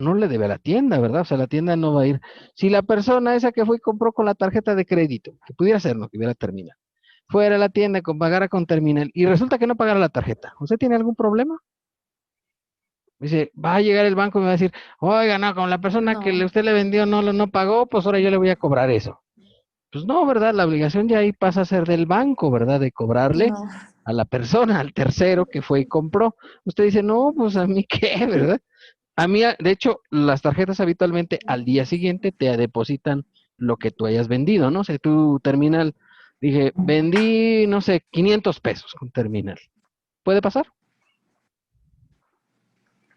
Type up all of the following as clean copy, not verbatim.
no le debe a la tienda, ¿verdad? O sea, la tienda no va a ir. Si la persona esa que fue y compró con la tarjeta de crédito, que pudiera ser, no, que hubiera terminal, fuera a la tienda, pagara con terminal y resulta que no pagara la tarjeta, ¿usted tiene algún problema? Dice, va a llegar el banco y me va a decir, oiga, no, como la persona que No, usted le vendió no pagó, pues ahora yo le voy a cobrar eso. Pues no, ¿verdad? La obligación ya ahí pasa a ser del banco, ¿verdad? De cobrarle no. a la persona, al tercero que fue y compró. Usted dice, no, pues a mí qué, ¿verdad? A mí, de hecho, las tarjetas habitualmente al día siguiente te depositan lo que tú hayas vendido, ¿no? Si tu terminal, dije, vendí, no sé, 500 pesos con terminal. ¿Puede pasar?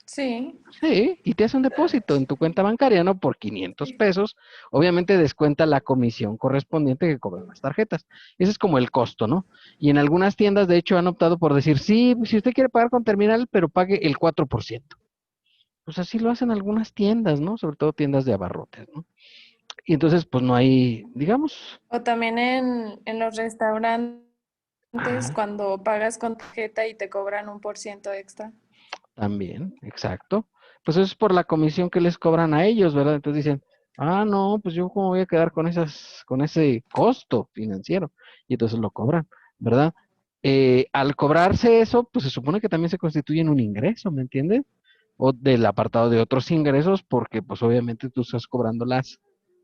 Sí, Sí, y te hace un depósito en tu cuenta bancaria, ¿no? Por 500 pesos. Obviamente descuenta la comisión correspondiente que cobran las tarjetas. Ese es como el costo, ¿no? Y en algunas tiendas, de hecho, han optado por decir, sí, si usted quiere pagar con terminal, pero pague el 4%. Pues así lo hacen algunas tiendas, ¿no? Sobre todo tiendas de abarrotes, ¿no? Y entonces, pues no hay, digamos, o también en los restaurantes ajá, cuando pagas con tarjeta y te cobran 1% extra. también, exacto. Pues eso es por la comisión que les cobran a ellos, ¿verdad? Entonces dicen, ah, no, pues yo cómo voy a quedar con con ese costo financiero. Y entonces lo cobran, ¿verdad? Al cobrarse eso, pues se supone que también se constituye en un ingreso, ¿me entiendes? O del apartado de otros ingresos, porque pues obviamente tú estás cobrando las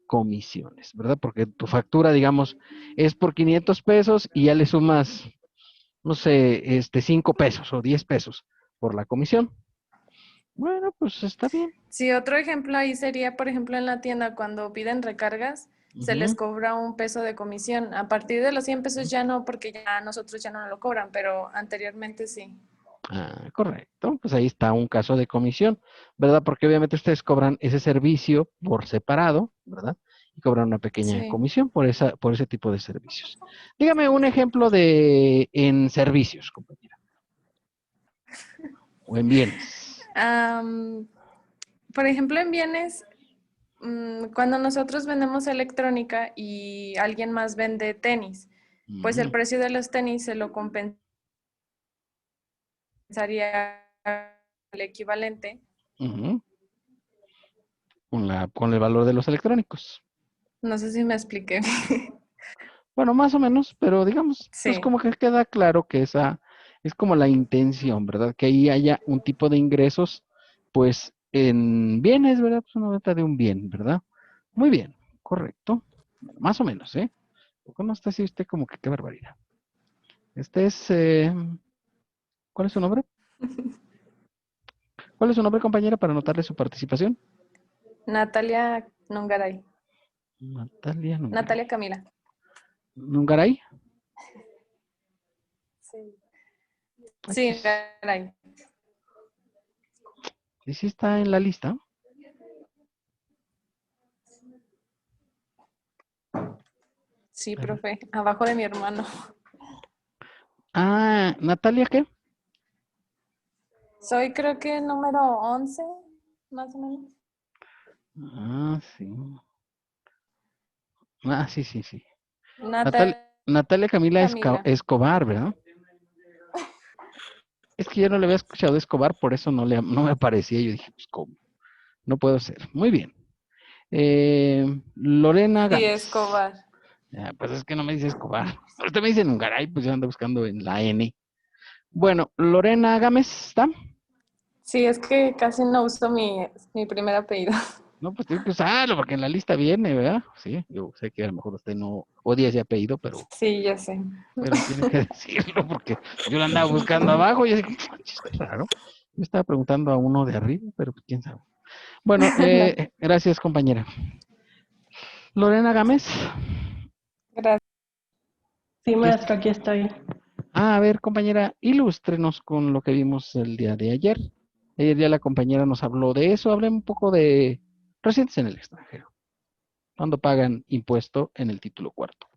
comisiones, ¿verdad? Porque tu factura, digamos, es por 500 pesos y ya le sumas, no sé, 5 pesos o 10 pesos por la comisión. Bueno, pues está bien. Sí, otro ejemplo ahí sería, por ejemplo, en la tienda cuando piden recargas, se les Ujú. cobra 1 peso de comisión. A partir de los 100 pesos ya no, porque ya nosotros ya no lo cobran, pero anteriormente sí. Ah, correcto. Pues ahí está un caso de comisión, ¿verdad? Porque obviamente ustedes cobran ese servicio por separado, ¿verdad? Y cobran una pequeña Sí. comisión por ese tipo de servicios. Dígame un ejemplo de en servicios, compañera, o en bienes. Am, por ejemplo, en bienes, cuando nosotros vendemos electrónica y alguien más vende tenis, pues el Mm, precio de los tenis se lo compensaría el equivalente. ujú, con el valor de los electrónicos. No sé si me expliqué. Bueno, más o menos, pero digamos, pues Sí, como que queda claro que esa es como la intención, ¿verdad? Que ahí haya un tipo de ingresos, pues en bienes, ¿verdad? Pues una venta de un bien, ¿verdad? Muy bien, correcto. Más o menos, ¿eh? Poco no está así usted como que qué barbaridad. Este es, ¿cuál es su nombre? ¿Cuál es su nombre, compañera, para anotarle su participación? Natalia Nungaray. Natalia Nungaray. Natalia Camila. ¿Nungaray? Sí. Ay, Sí, chis. Nungaray. ¿Y si está en la lista? Sí, A ver. profe. Abajo de mi hermano. Ah, ¿Natalia qué? Soy creo que número 11 más o menos. Ah, sí. Ah, sí, sí, sí. Natal, Natalia Natalia Camila Camila. Escobar, ¿verdad? Es que yo no le había escuchado Escobar, por eso no me aparecía. Yo dije, pues, ¿cómo? No puedo ser. Muy bien. Lorena Sí, Gámez. Escobar. Ah, pues es que no me dice Escobar. Usted me dice Nungaray, pues yo ando buscando en la N. Bueno, Lorena Gámez, ¿está? Sí, es que casi no uso mi primer apellido. No, pues tiene que usarlo porque en la lista viene, ¿verdad? Sí, yo sé que a lo mejor usted no odia ese apellido, Sí, ya sé. pero tiene que decirlo porque yo lo andaba buscando abajo y así, está raro. Yo estaba preguntando a uno de arriba, pero pues, quién sabe. Bueno, No, gracias, compañera. Lorena Gámez. gracias. Sí, Aquí maestro, está. aquí estoy. Ah, a ver, compañera, ilústrenos con lo que vimos el día de ayer. Ayer ya la compañera nos habló de eso. Hablé un poco de residentes en el extranjero, cuando pagan impuesto en el título cuarto.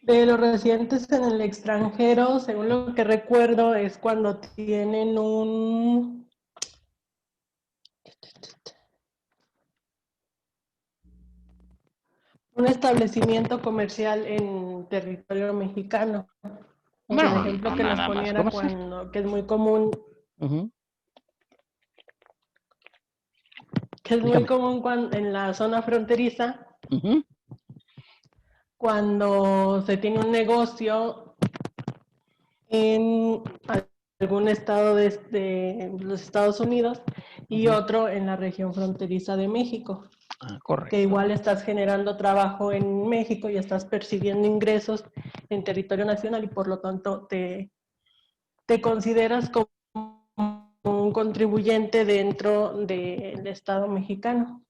De los residentes en el extranjero, según lo que recuerdo, es cuando tienen un establecimiento comercial en territorio mexicano. O sea, el Bueno, ejemplo no que nos nada más ponía era conocer. que es muy común, Ujú. Dígame. en la zona fronteriza, Ujú. cuando se tiene un negocio en algún estado de los Estados Unidos y Ujú. otro en la región fronteriza de México, Ah, que correcto. igual estás generando trabajo en México y estás percibiendo ingresos en territorio nacional y por lo tanto te consideras como un contribuyente dentro del Estado mexicano.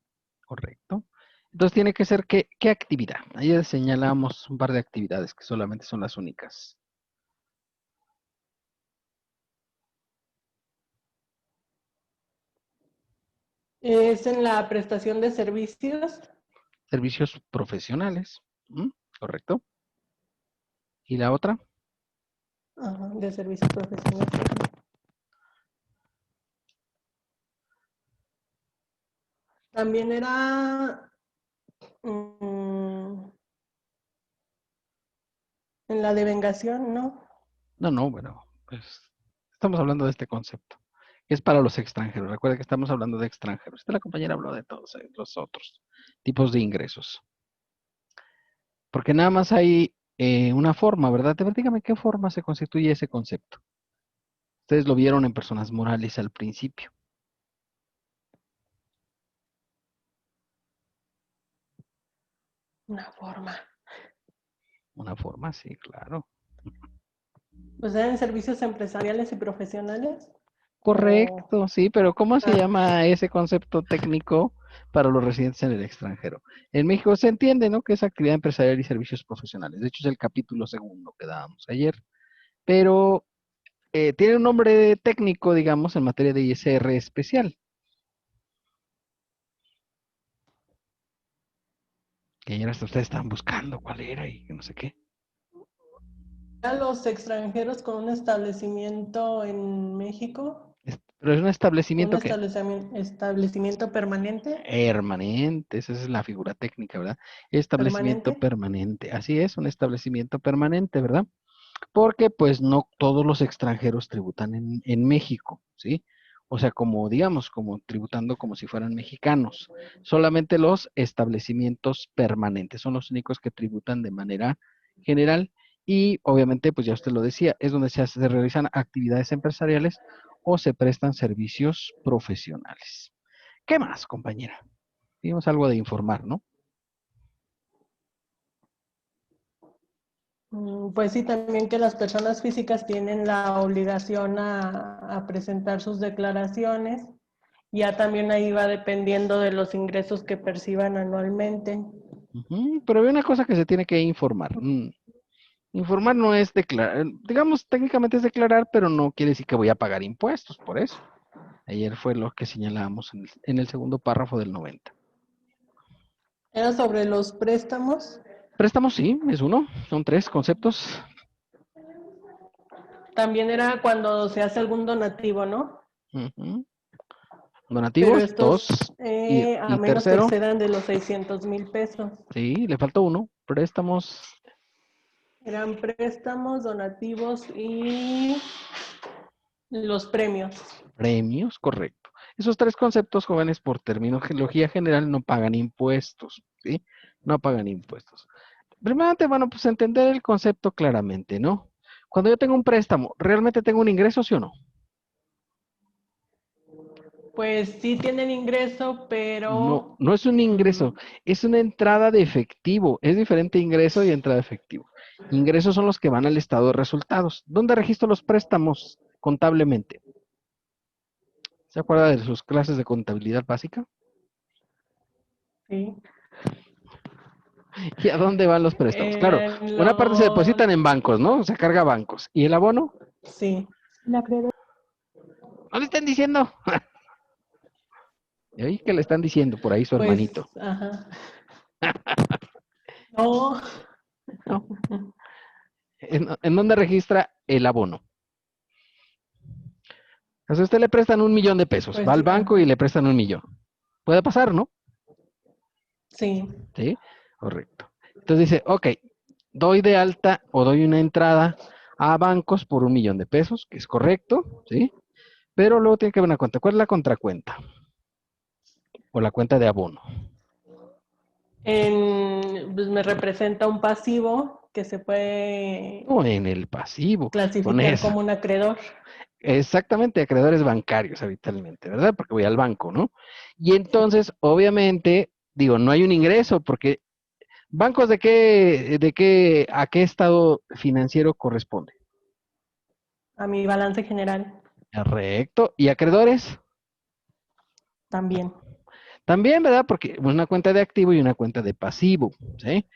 Correcto. Entonces tiene que ser ¿qué actividad? Ayer señalamos un par de actividades que solamente son las únicas. Es en la prestación de servicios, Servicios profesionales. Correcto. ¿Y la otra? de servicios profesionales. También era en la devengación, ¿no? No, bueno, pues estamos hablando de este concepto, que es para los extranjeros. Recuerda que estamos hablando de extranjeros. La compañera habló de todos los otros tipos de ingresos. Porque nada más hay una forma, ¿verdad? A ver, dígame qué forma se constituye ese concepto. Ustedes lo vieron en personas morales al principio. Una forma. Una forma, sí, claro. O sea, en servicios empresariales y profesionales. O... Correcto, sí, pero ¿cómo se Ah, llama ese concepto técnico para los residentes en el extranjero? En México se entiende, ¿no? Que es actividad empresarial y servicios profesionales. De hecho, es el capítulo segundo que dábamos ayer. Pero tiene un nombre técnico, digamos, en materia de ISR especial, que ayer hasta ustedes estaban buscando cuál era y que no sé qué. a los extranjeros con un establecimiento en México, Pero es un un establecimiento que establecimiento permanente, permanente, esa es la figura técnica, ¿verdad? Establecimiento permanente. permanente, así es, un establecimiento permanente, ¿verdad? Porque pues no todos los extranjeros tributan en México, ¿sí? O sea, como digamos, como tributando como si fueran mexicanos. Solamente los establecimientos permanentes son los únicos que tributan de manera general y obviamente, pues ya usted lo decía, es donde se realizan actividades empresariales o se prestan servicios profesionales. ¿Qué más, compañera? Digamos algo de informar, ¿no? Pues sí, también que las personas físicas tienen la obligación a presentar sus declaraciones. Ya también ahí va dependiendo de los ingresos que perciban anualmente. Ujú, pero hay una cosa que se tiene que informar. Informar no es declarar, digamos, técnicamente es declarar, pero no quiere decir que voy a pagar impuestos por eso. Ayer fue lo que señalábamos en el segundo párrafo del 90. Era sobre los préstamos. Préstamos, sí, es uno, son tres conceptos. También era cuando se hace algún donativo, ¿no? Ujú. Pero Donativos, dos. estos, Y, a y menos que tercero, excedan de los 600,000 pesos. sí, le faltó uno, préstamos, Eran préstamos, donativos y los premios. premios, correcto. Esos tres conceptos, jóvenes, por terminología general, no pagan impuestos, ¿sí? No pagan impuestos. Primeramente, bueno, pues entender el concepto claramente, ¿no? Cuando yo tengo un préstamo, ¿realmente tengo un ingreso, sí o no? Pues sí tienen ingreso, No, pero no es un ingreso, es una entrada de efectivo. Es diferente ingreso y entrada de efectivo. Ingresos son los que van al estado de resultados. ¿Dónde registro los préstamos contablemente? ¿Se acuerda de sus clases de contabilidad básica? sí, ¿Y a dónde van los préstamos? Claro, en una parte se los, depositan en bancos, ¿no? Se carga a bancos. ¿Y el abono? sí, No le están diciendo. ¿Y ahí qué le están diciendo por ahí su pues, hermanito? ajá, no, ¿No? ¿En dónde registra el abono? O sea, a usted le prestan 1 millón de pesos, va pues al sí, banco y ajá, le prestan 1 millón. Puede pasar, ¿no? sí, Sí, correcto. Entonces dice, ok, doy de alta o doy una entrada a bancos por 1 millón de pesos, que es correcto, ¿sí? Pero luego tiene que haber una cuenta. ¿Cuál es la contracuenta? O la cuenta de abono. Pues me representa un pasivo que se puede O en el pasivo. Con clasificar eso. como un acreedor. Exactamente, acreedores bancarios habitualmente, ¿verdad? Porque voy al banco, ¿no? Y entonces, obviamente, digo, no hay un ingreso, porque ¿bancos a qué estado financiero corresponde? A mi balance general Correcto. ¿Y acreedores? también. También, ¿verdad? Porque una cuenta de activo y una cuenta de pasivo, ¿sí?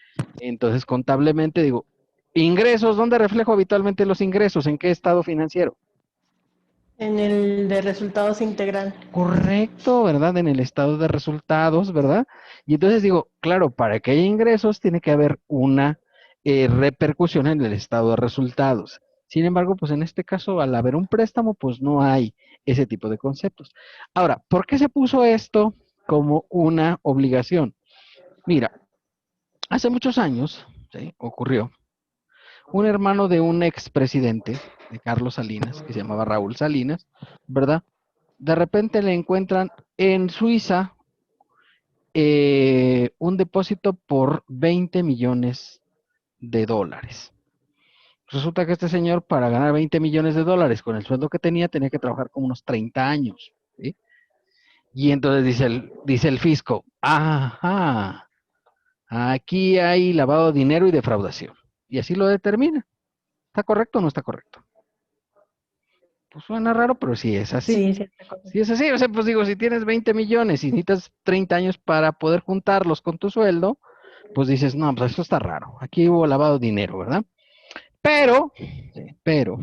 Entonces, contablemente, digo, ingresos, ¿dónde reflejo habitualmente los ingresos? ¿En qué estado financiero? En el de resultados integral. Correcto, ¿verdad? En el estado de resultados, ¿verdad? Y entonces digo, claro, para que haya ingresos tiene que haber una repercusión en el estado de resultados. Sin embargo, pues en este caso, al haber un préstamo, pues no hay ese tipo de conceptos. Ahora, ¿por qué se puso esto como una obligación? Mira, hace muchos años, ¿sí? Ocurrió un hermano de un expresidente, de Carlos Salinas, que se llamaba Raúl Salinas, ¿verdad? De repente le encuentran en Suiza un depósito por 20 millones de dólares. Resulta que este señor, para ganar 20 millones de dólares con el sueldo que tenía que trabajar como unos 30 años. ¿Sí? Y entonces dice el fisco, ajá, aquí hay lavado de dinero y defraudación. Y así lo determina. ¿Está correcto o no está correcto? Pues suena raro, pero sí es así. Sí, sí, está Si es correcto. así, o sea, pues digo, si tienes 20 millones y necesitas 30 años para poder juntarlos con tu sueldo, pues dices, no, pues eso está raro. Aquí hubo lavado de dinero, ¿verdad? Pero, pero,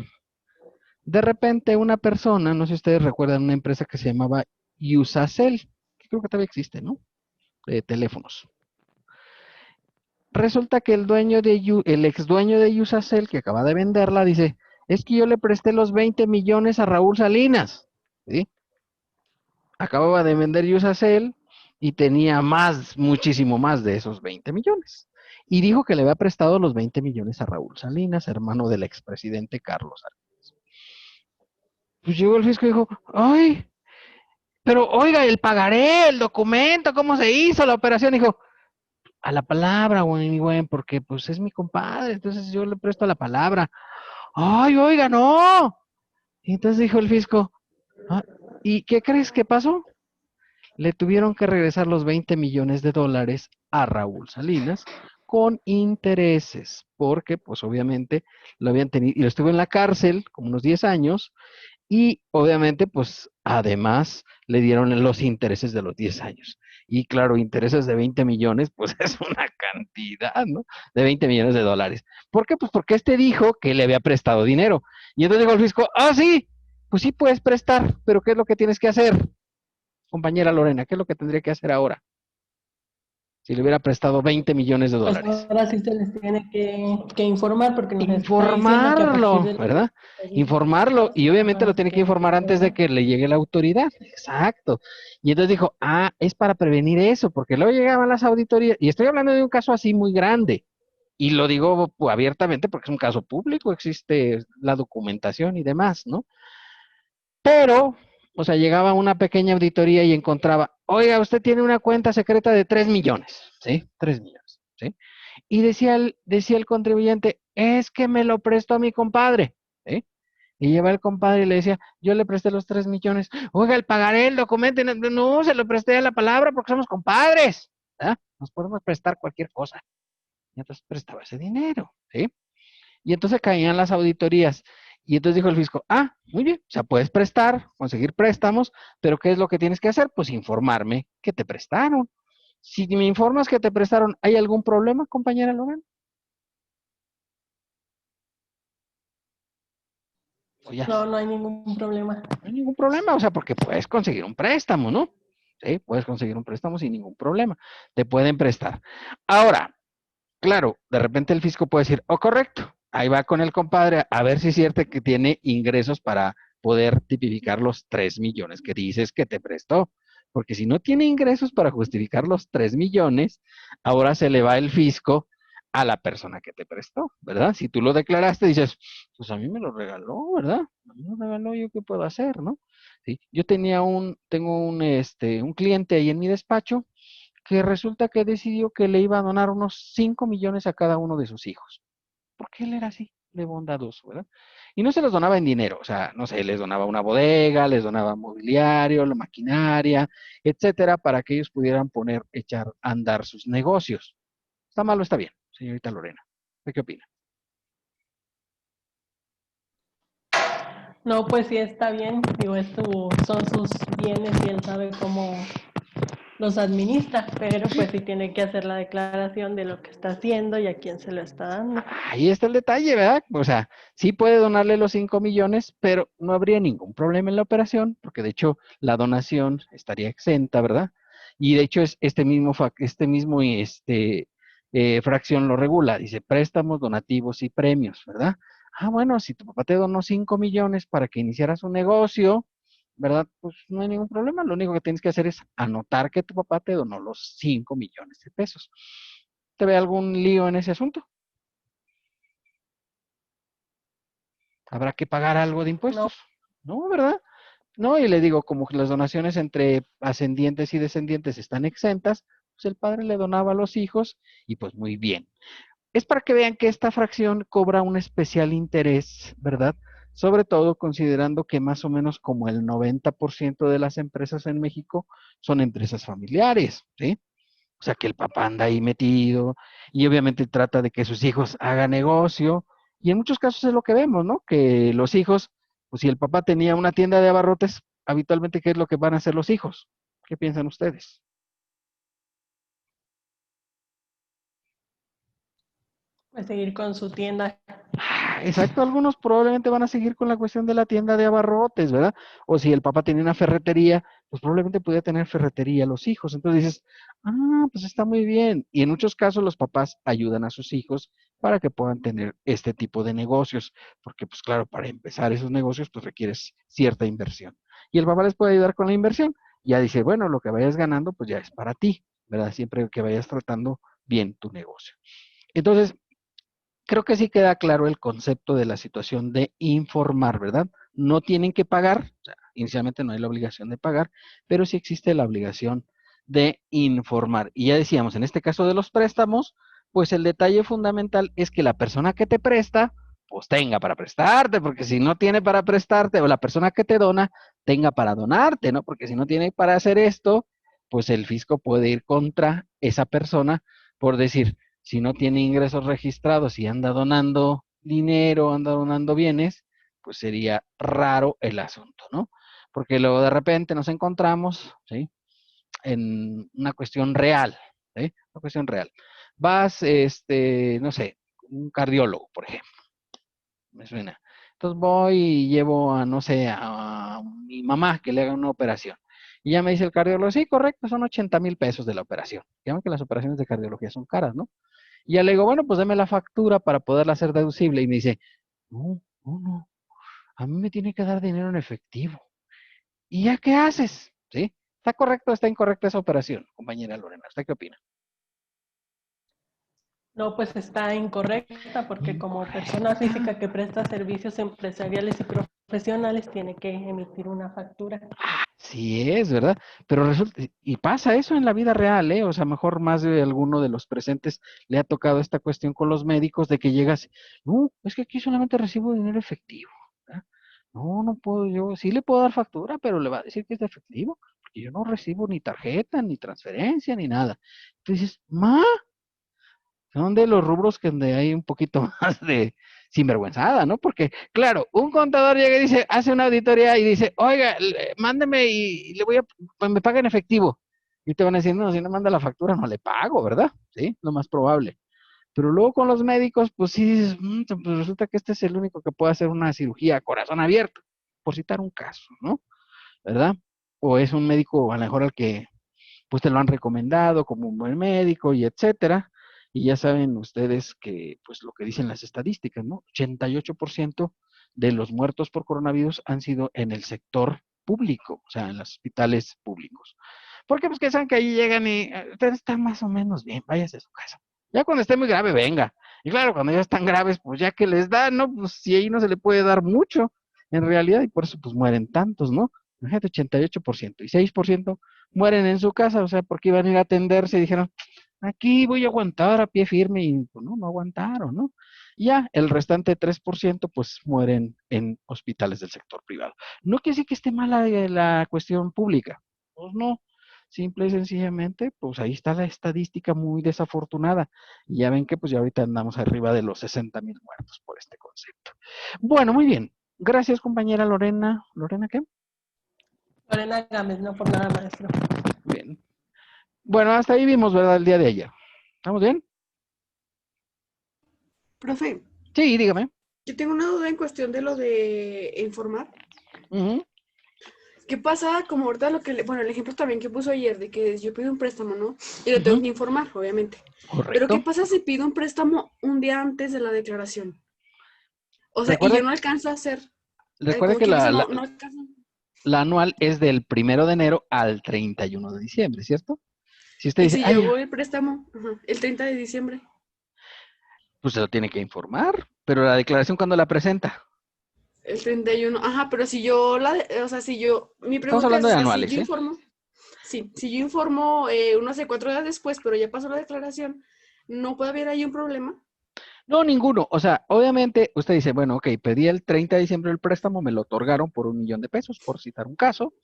de repente una persona, no sé si ustedes recuerdan una empresa que se llamaba Usacell, que creo que todavía existe, ¿no? De teléfonos. Resulta que el ex dueño de Usacell, que acaba de venderla, dice, es que yo le presté los 20 millones a Raúl Salinas, ¿sí? Acababa de vender Usacell y tenía más, muchísimo más de esos 20 millones. Y dijo que le había prestado los 20 millones a Raúl Salinas, hermano del expresidente Carlos Salinas. Pues llegó el fisco y dijo, ay, pero oiga, el pagaré, el documento, cómo se hizo la operación. Dijo, a la palabra, güey, porque pues es mi compadre, entonces yo le presto a la palabra. Ay, oiga, no. Y entonces dijo el fisco, "Ah, ¿y qué crees que pasó? Le tuvieron que regresar los 20 millones de dólares a Raúl Salinas con intereses, porque pues obviamente lo habían tenido, y lo estuvo en la cárcel como unos 10 años, y obviamente pues además le dieron los intereses de los 10 años. Y claro, intereses de 20 millones, pues es una cantidad, ¿no? De 20 millones de dólares. ¿Por qué? Pues porque este dijo que le había prestado dinero. Y entonces dijo el fisco, ah, sí, pues sí puedes prestar, pero ¿qué es lo que tienes que hacer? Compañera Lorena, ¿qué es lo que tendría que hacer ahora? Si le hubiera prestado 20 millones de Pues dólares. ahora sí se les tiene que informar porque nos está diciendo que a partir Informarlo, de los ¿verdad? Informarlo y obviamente lo ajá, tiene que informar antes de que le llegue la autoridad. Exacto. Y entonces dijo, ah, es para prevenir eso, porque luego llegaban las auditorías, y estoy hablando de un caso así muy grande, y lo digo pues, abiertamente porque es un caso público, existe la documentación y demás, ¿no? Pero, o sea, llegaba una pequeña auditoría y encontraba, oiga, usted tiene una cuenta secreta de 3 millones, ¿sí? 3 millones, ¿sí? Y decía el contribuyente, es que me lo prestó a mi compadre, ¿sí? Y lleva el compadre y le decía, yo le presté los 3 millones, oiga, el pagaré, el documento, no, no, se lo presté a la palabra porque somos compadres, ¿ah? Nos podemos prestar cualquier cosa. Y entonces prestaba ese dinero, ¿sí? Y entonces caían las auditorías. Y entonces dijo el fisco, ah, muy bien, o sea, puedes prestar, conseguir préstamos, pero ¿qué es lo que tienes que hacer? Pues informarme que te prestaron. Si me informas que te prestaron, ¿hay algún problema, compañera Lorena? O ya, no, no hay ningún problema. no hay ningún problema, o sea, porque puedes conseguir un préstamo, ¿no? Sí, puedes conseguir un préstamo sin ningún problema. Te pueden prestar. Ahora, claro, de repente el fisco puede decir, oh, correcto, ahí va con el compadre a ver si es cierto que tiene ingresos para poder tipificar los 3 millones que dices que te prestó. Porque si no tiene ingresos para justificar los 3 millones, ahora se le va el fisco a la persona que te prestó, ¿verdad? Si tú lo declaraste, dices, pues a mí me lo regaló, ¿verdad? A mí me lo regaló, ¿yo qué puedo hacer, no? Sí, yo tengo un cliente ahí en mi despacho que resulta que decidió que le iba a donar unos 5 millones a cada uno de sus hijos, porque él era así, de bondadoso, ¿verdad? Y no se los donaba en dinero, o sea, no sé, les donaba una bodega, les donaba mobiliario, la maquinaria, etcétera, para que ellos pudieran echar a andar sus negocios. ¿Está mal o está bien, señorita Lorena? ¿Usted qué opina? No, pues sí está bien, digo, son sus bienes y él sabe cómo los administra, pero pues sí tiene que hacer la declaración de lo que está haciendo y a quién se lo está dando. Ahí está el detalle, ¿verdad? O sea, sí puede donarle los 5 millones, pero no habría ningún problema en la operación, porque de hecho la donación estaría exenta, ¿verdad? Y de hecho es fracción lo regula, dice préstamos, donativos y premios, ¿verdad? Ah, bueno, si tu papá te donó 5 millones para que iniciaras un negocio, ¿verdad? Pues no hay ningún problema, lo único que tienes que hacer es anotar que tu papá te donó los 5 millones de pesos. ¿Te ve algún lío en ese asunto? ¿Habrá que pagar algo de No, impuestos? No, ¿verdad? No, y le digo, como que las donaciones entre ascendientes y descendientes están exentas, pues el padre le donaba a los hijos y pues muy bien. Es para que vean que esta fracción cobra un especial interés, ¿verdad? Sobre todo considerando que más o menos como el 90% de las empresas en México son empresas familiares, ¿sí? O sea que el papá anda ahí metido y obviamente trata de que sus hijos hagan negocio. Y en muchos casos es lo que vemos, ¿no? Que los hijos, pues si el papá tenía una tienda de abarrotes, habitualmente, ¿qué es lo que van a hacer los hijos? ¿Qué piensan ustedes? pues seguir con su tienda. Exacto, algunos probablemente van a seguir con la cuestión de la tienda de abarrotes, ¿verdad? O si el papá tenía una ferretería, pues probablemente podía tener ferretería los hijos. Entonces dices, ah, pues está muy bien. Y en muchos casos los papás ayudan a sus hijos para que puedan tener este tipo de negocios, porque pues claro, para empezar esos negocios pues requieres cierta inversión. Y el papá les puede ayudar con la inversión. Ya dice, bueno, lo que vayas ganando pues ya es para ti, ¿verdad? Siempre que vayas tratando bien tu negocio. Entonces, creo que sí queda claro el concepto de la situación de informar, ¿verdad? No tienen que pagar, o sea, inicialmente no hay la obligación de pagar, pero sí existe la obligación de informar. Y ya decíamos, en este caso de los préstamos, pues el detalle fundamental es que la persona que te presta, pues tenga para prestarte, porque si no tiene para prestarte, o la persona que te dona, tenga para donarte, ¿no? Porque si no tiene para hacer esto, pues el fisco puede ir contra esa persona por decir, si no tiene ingresos registrados y anda donando dinero, anda donando bienes, pues sería raro el asunto, ¿no? Porque luego de repente nos encontramos, ¿sí? En una cuestión real, ¿sí? Una cuestión real. Vas, no sé, un cardiólogo, por ejemplo, me suena. Entonces voy y llevo a, no sé, a mi mamá que le haga una operación. Y ya me dice el cardiólogo, sí, correcto, son 80,000 pesos de la operación. Llaman que las operaciones de cardiología son caras, ¿no? Y ya le digo, bueno, pues deme la factura para poderla hacer deducible. Y me dice, no, no, no, a mí me tiene que dar dinero en efectivo. ¿Y ya qué haces? ¿Sí? ¿Está correcto o está incorrecta esa operación, compañera Lorena? ¿Usted qué opina? No, pues está incorrecta porque como persona Incorrecta. física que presta servicios empresariales y profesionales tiene que emitir una factura. Sí es, ¿verdad? Pero resulta, y pasa eso en la vida real, ¿eh? O sea, mejor más de alguno de los presentes le ha tocado esta cuestión con los médicos de que llegas, no, es que aquí solamente recibo dinero efectivo, ¿verdad? No, no puedo yo, sí le puedo dar factura, pero le va a decir que es de efectivo, porque yo no recibo ni tarjeta, ni transferencia, ni nada. Entonces, ma, son de los rubros que donde hay un poquito más de sinvergüenzada, ¿no? Porque, claro, un contador llega y dice, hace una auditoría y dice, oiga, mándeme y le voy a, pues me paga en efectivo. Y te van a decir, no, si no manda la factura, no le pago, ¿verdad? Sí, lo más probable. Pero luego con los médicos, pues sí dices, pues resulta que este es el único que puede hacer una cirugía a corazón abierto, por citar un caso, ¿no? ¿Verdad? O es un médico a lo mejor al que pues te lo han recomendado como un buen médico y etcétera. Y ya saben ustedes que, pues lo que dicen las estadísticas, ¿no? 88% de los muertos por coronavirus han sido en el sector público, o sea, en los hospitales públicos. Porque pues que saben que ahí llegan y usted está más o menos bien, váyase a su casa. Ya cuando esté muy grave, venga. Y claro, cuando ya están graves, pues ya que les da, ¿no? Pues si ahí no se le puede dar mucho, en realidad, y por eso pues mueren tantos, ¿no? Imagínate, 88% y 6% mueren en su casa, o sea, porque iban a ir a atenderse y dijeron, aquí voy a aguantar a pie firme, y pues no aguantaron, ¿no? Y ya, el restante 3% pues mueren en hospitales del sector privado. No quiere decir que esté mala la cuestión pública, pues no, simple y sencillamente, pues ahí está la estadística muy desafortunada. Y ya ven que pues ya ahorita andamos arriba de los 60,000 muertos por este concepto. Bueno, muy bien. Gracias, compañera Lorena. ¿Lorena qué? Lorena Gámez, no por nada, maestro. Bien. Bueno, hasta ahí vimos, ¿verdad? El día de ayer. ¿Estamos bien? Profe, Sí, dígame. yo tengo una duda en cuestión de lo de informar. Ujú, ¿Qué pasa como ahorita bueno, el ejemplo también que puso ayer de que yo pido un préstamo, ¿no? Y lo tengo ujú, que informar, obviamente. Pero ¿qué correcto. pasa si pido un préstamo un día antes de la declaración? O sea, y Recuerde, yo no alcanzo a hacer, recuerde como que quien dice, la, no, la, no alcanzo. la anual es del 1 de enero al 31 de diciembre, ¿cierto? Si usted Y dice, si yo ay, hago el préstamo, el 30 de diciembre, pues se lo tiene que informar, pero la declaración, ¿cuándo la presenta? el 31, pero si yo o sea, si yo, mi Estamos pregunta es, hablando o de sea, si anuales, yo ¿eh? informo, sí, si yo informo, no sé, 4 días después, pero ya pasó la declaración, ¿no puede haber ahí un problema? No, ninguno. O sea, obviamente usted dice, bueno, ok, pedí el 30 de diciembre el préstamo, me lo otorgaron por 1 millón de pesos, por citar un caso,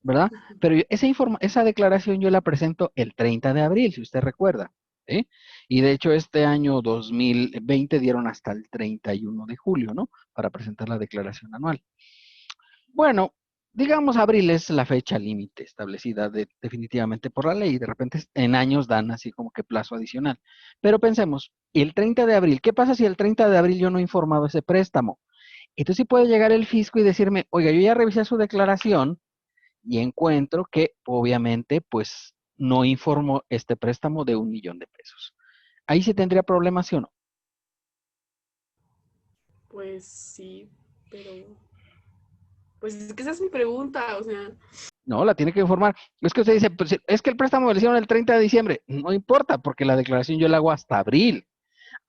¿verdad? Pero esa declaración yo la presento el 30 de abril, si usted recuerda, ¿sí? Y de hecho este año 2020 dieron hasta el 31 de julio, ¿no? Para presentar la declaración anual. Bueno, digamos abril es la fecha límite establecida definitivamente por la ley. De repente en años dan así como que plazo adicional. Pero pensemos, el 30 de abril, ¿qué pasa si el 30 de abril yo no he informado ese préstamo? Entonces sí puede llegar el fisco y decirme, oiga, yo ya revisé su declaración y encuentro que obviamente pues no informó este préstamo de 1 millón de pesos. Ahí sí tendría problemas, ¿sí o no? Pues sí, pero pues es que esa es mi pregunta, o sea, No, la tiene que informar. Es que usted dice, pues es que el préstamo lo hicieron el 30 de diciembre. No importa, porque la declaración yo la hago hasta abril.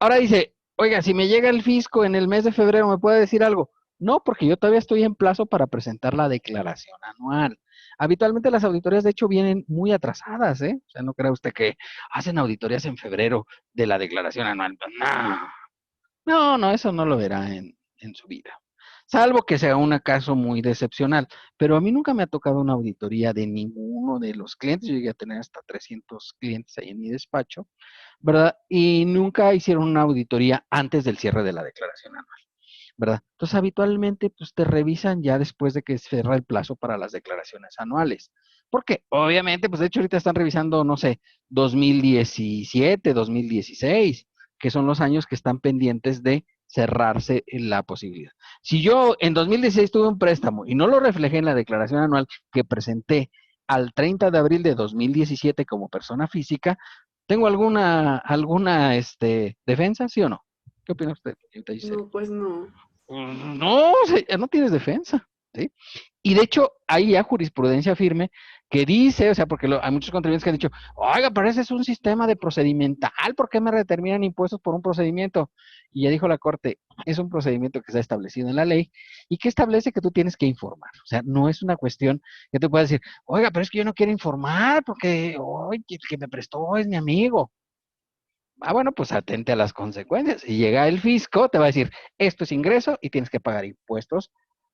Ahora dice, oiga, si me llega el fisco en el mes de febrero, ¿me puede decir algo? No, porque yo todavía estoy en plazo para presentar la declaración anual. Habitualmente las auditorías, de hecho, vienen muy atrasadas, ¿eh? O sea, no crea usted que hacen auditorías en febrero de la declaración anual. No, eso no lo verá en su vida. Salvo que sea un caso muy decepcional. Pero a mí nunca me ha tocado una auditoría de ninguno de los clientes. Yo llegué a tener hasta 300 clientes ahí en mi despacho, ¿verdad? Y nunca hicieron una auditoría antes del cierre de la declaración anual, ¿verdad? Entonces, habitualmente, pues te revisan ya después de que cierra el plazo para las declaraciones anuales. Porque, obviamente, pues de hecho ahorita están revisando, no sé, 2017, 2016, que son los años que están pendientes de cerrarse la posibilidad. Si yo en 2016 tuve un préstamo y no lo reflejé en la declaración anual que presenté al 30 de abril de 2017 como persona física, ¿tengo alguna defensa, sí o no? ¿Qué opina usted, señorita Giselle? no, pues no. No, no tienes defensa, ¿sí? Y de hecho, hay ya jurisprudencia firme que dice, o sea, porque hay muchos contribuyentes que han dicho, oiga, pero ese es un sistema de procedimental, ¿por qué me determinan impuestos por un procedimiento? Y ya dijo la Corte, es un procedimiento que está establecido en la ley y que establece que tú tienes que informar. O sea, no es una cuestión que te puedas decir, oiga, pero es que yo no quiero informar porque, oye, el que me prestó es mi amigo. Bueno, pues atente a las consecuencias. Y llega el fisco, te va a decir, esto es ingreso y tienes que pagar impuestos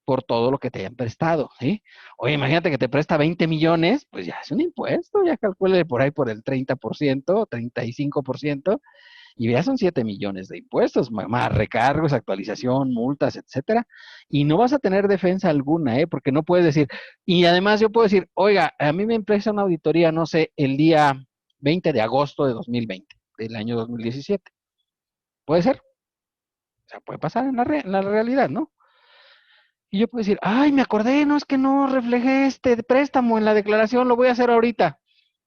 por todo lo que te hayan prestado, ¿sí? Oye, imagínate que te presta 20 millones, pues ya es un impuesto, ya calcule por ahí por el 30%, 35%, y ya son 7 millones de impuestos, más recargos, actualización, multas, etcétera. Y no vas a tener defensa alguna, ¿eh? Porque no puedes decir, y además yo puedo decir, oiga, a mí me empieza una auditoría, no sé, el día 20 de agosto de 2020 del año 2017. Puede ser, o sea, puede pasar en la realidad, ¿no? Y yo puedo decir, ay, me acordé, no es que no refleje este préstamo en la declaración, lo voy a hacer ahorita.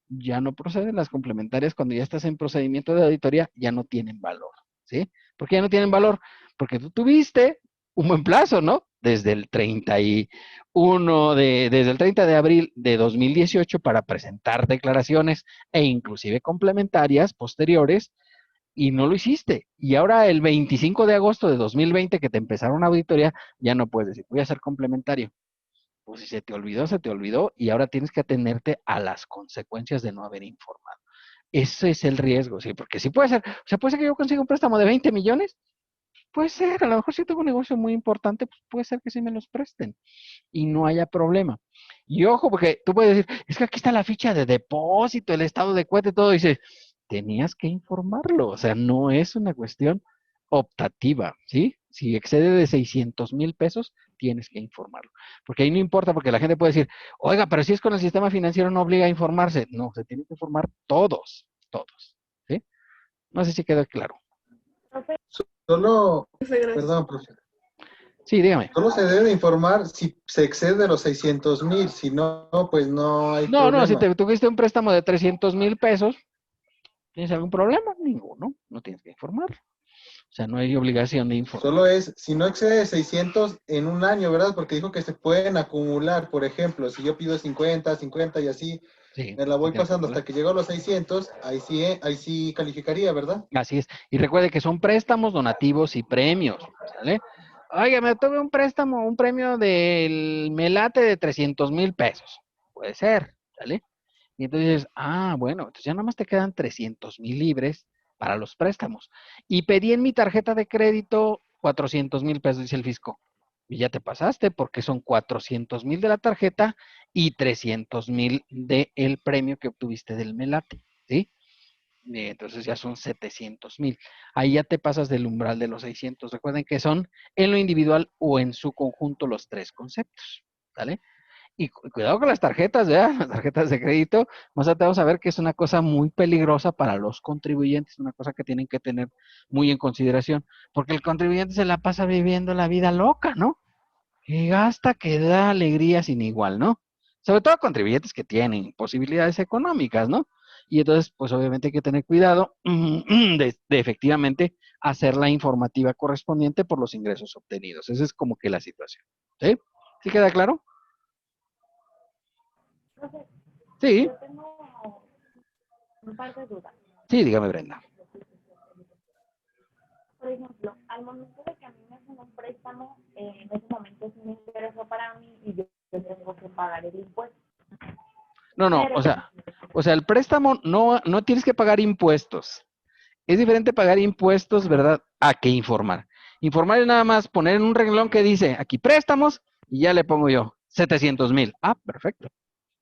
Ya no proceden las complementarias cuando ya estás en procedimiento de auditoría, ya no tienen valor, ¿sí? ¿Por qué ya no tienen valor? Porque tú tuviste un buen plazo, ¿no? Desde el 30 de abril de 2018 para presentar declaraciones e inclusive complementarias posteriores y no lo hiciste. Y ahora el 25 de agosto de 2020 que te empezaron una auditoría, ya no puedes decir, voy a ser complementario. Pues si se te olvidó y ahora tienes que atenerte a las consecuencias de no haber informado. Ese es el riesgo, sí, porque sí puede ser, o sea, puede ser que yo consiga un préstamo de 20 millones, puede ser, a lo mejor si tengo un negocio muy importante, pues puede ser que sí me los presten y no haya problema. Y ojo, porque tú puedes decir, es que aquí está la ficha de depósito, el estado de cuenta y todo, y dices, tenías que informarlo, o sea, no es una cuestión optativa, ¿sí? Si excede de 600,000 pesos, tienes que informarlo. Porque ahí no importa, porque la gente puede decir, oiga, pero si es con el sistema financiero no obliga a informarse. No, se tiene que informar todos, todos, ¿sí? No sé si quedó claro. Solo, Profe, gracias. perdón, profe. Sí, dígame. Solo se debe informar si se excede los 600,000, si no, pues no hay No, problema. si te tuviste un préstamo de 300,000 pesos, ¿tienes algún problema? Ninguno, no tienes que informar. O sea, no hay obligación de informar. Solo es, si no excede 600 en un año, ¿verdad? Porque dijo que se pueden acumular, por ejemplo, si yo pido 50, 50 y así, Sí, me la voy se tiene que pasando acumular. hasta que llego a los 600, ahí sí calificaría, ¿verdad? Así es. Y recuerde que son préstamos, donativos y premios, ¿sale? Oiga, me tuve un préstamo, un premio del Melate de 300,000 pesos. Puede ser, ¿sale? Y entonces dices, bueno, entonces ya nada más te quedan 300,000 libres para los préstamos. Y pedí en mi tarjeta de crédito 400,000 pesos, dice el fisco. Y ya te pasaste porque son 400,000 de la tarjeta y 300,000 del premio que obtuviste del Melate, ¿sí? Entonces ya son 700,000. Ahí ya te pasas del umbral de los 600. Recuerden que son en lo individual o en su conjunto los tres conceptos, ¿vale? Y cuidado con las tarjetas, ¿verdad? Las tarjetas de crédito. Más adelante vamos a ver que es una cosa muy peligrosa para los contribuyentes, una cosa que tienen que tener muy en consideración, porque el contribuyente se la pasa viviendo la vida loca, ¿no? Y gasta que da alegría sin igual, ¿no? Sobre todo contribuyentes que tienen posibilidades económicas, ¿no? Y entonces, pues obviamente hay que tener cuidado de efectivamente hacer la informativa correspondiente por los ingresos obtenidos. Esa es como que la situación. ¿Sí? ¿Sí queda claro? Sí, Yo tengo un par de dudas. sí, dígame, Brenda. Por ejemplo, al momento de que a mí me hacen un préstamo, en ese momento es un ingreso para mí y yo tengo que pagar el impuesto. No, Pero, o sea, el préstamo no tienes que pagar impuestos. Es diferente pagar impuestos, ¿verdad? A que informar. Informar es nada más poner en un renglón que dice, aquí préstamos, y ya le pongo yo, 700,000. Perfecto.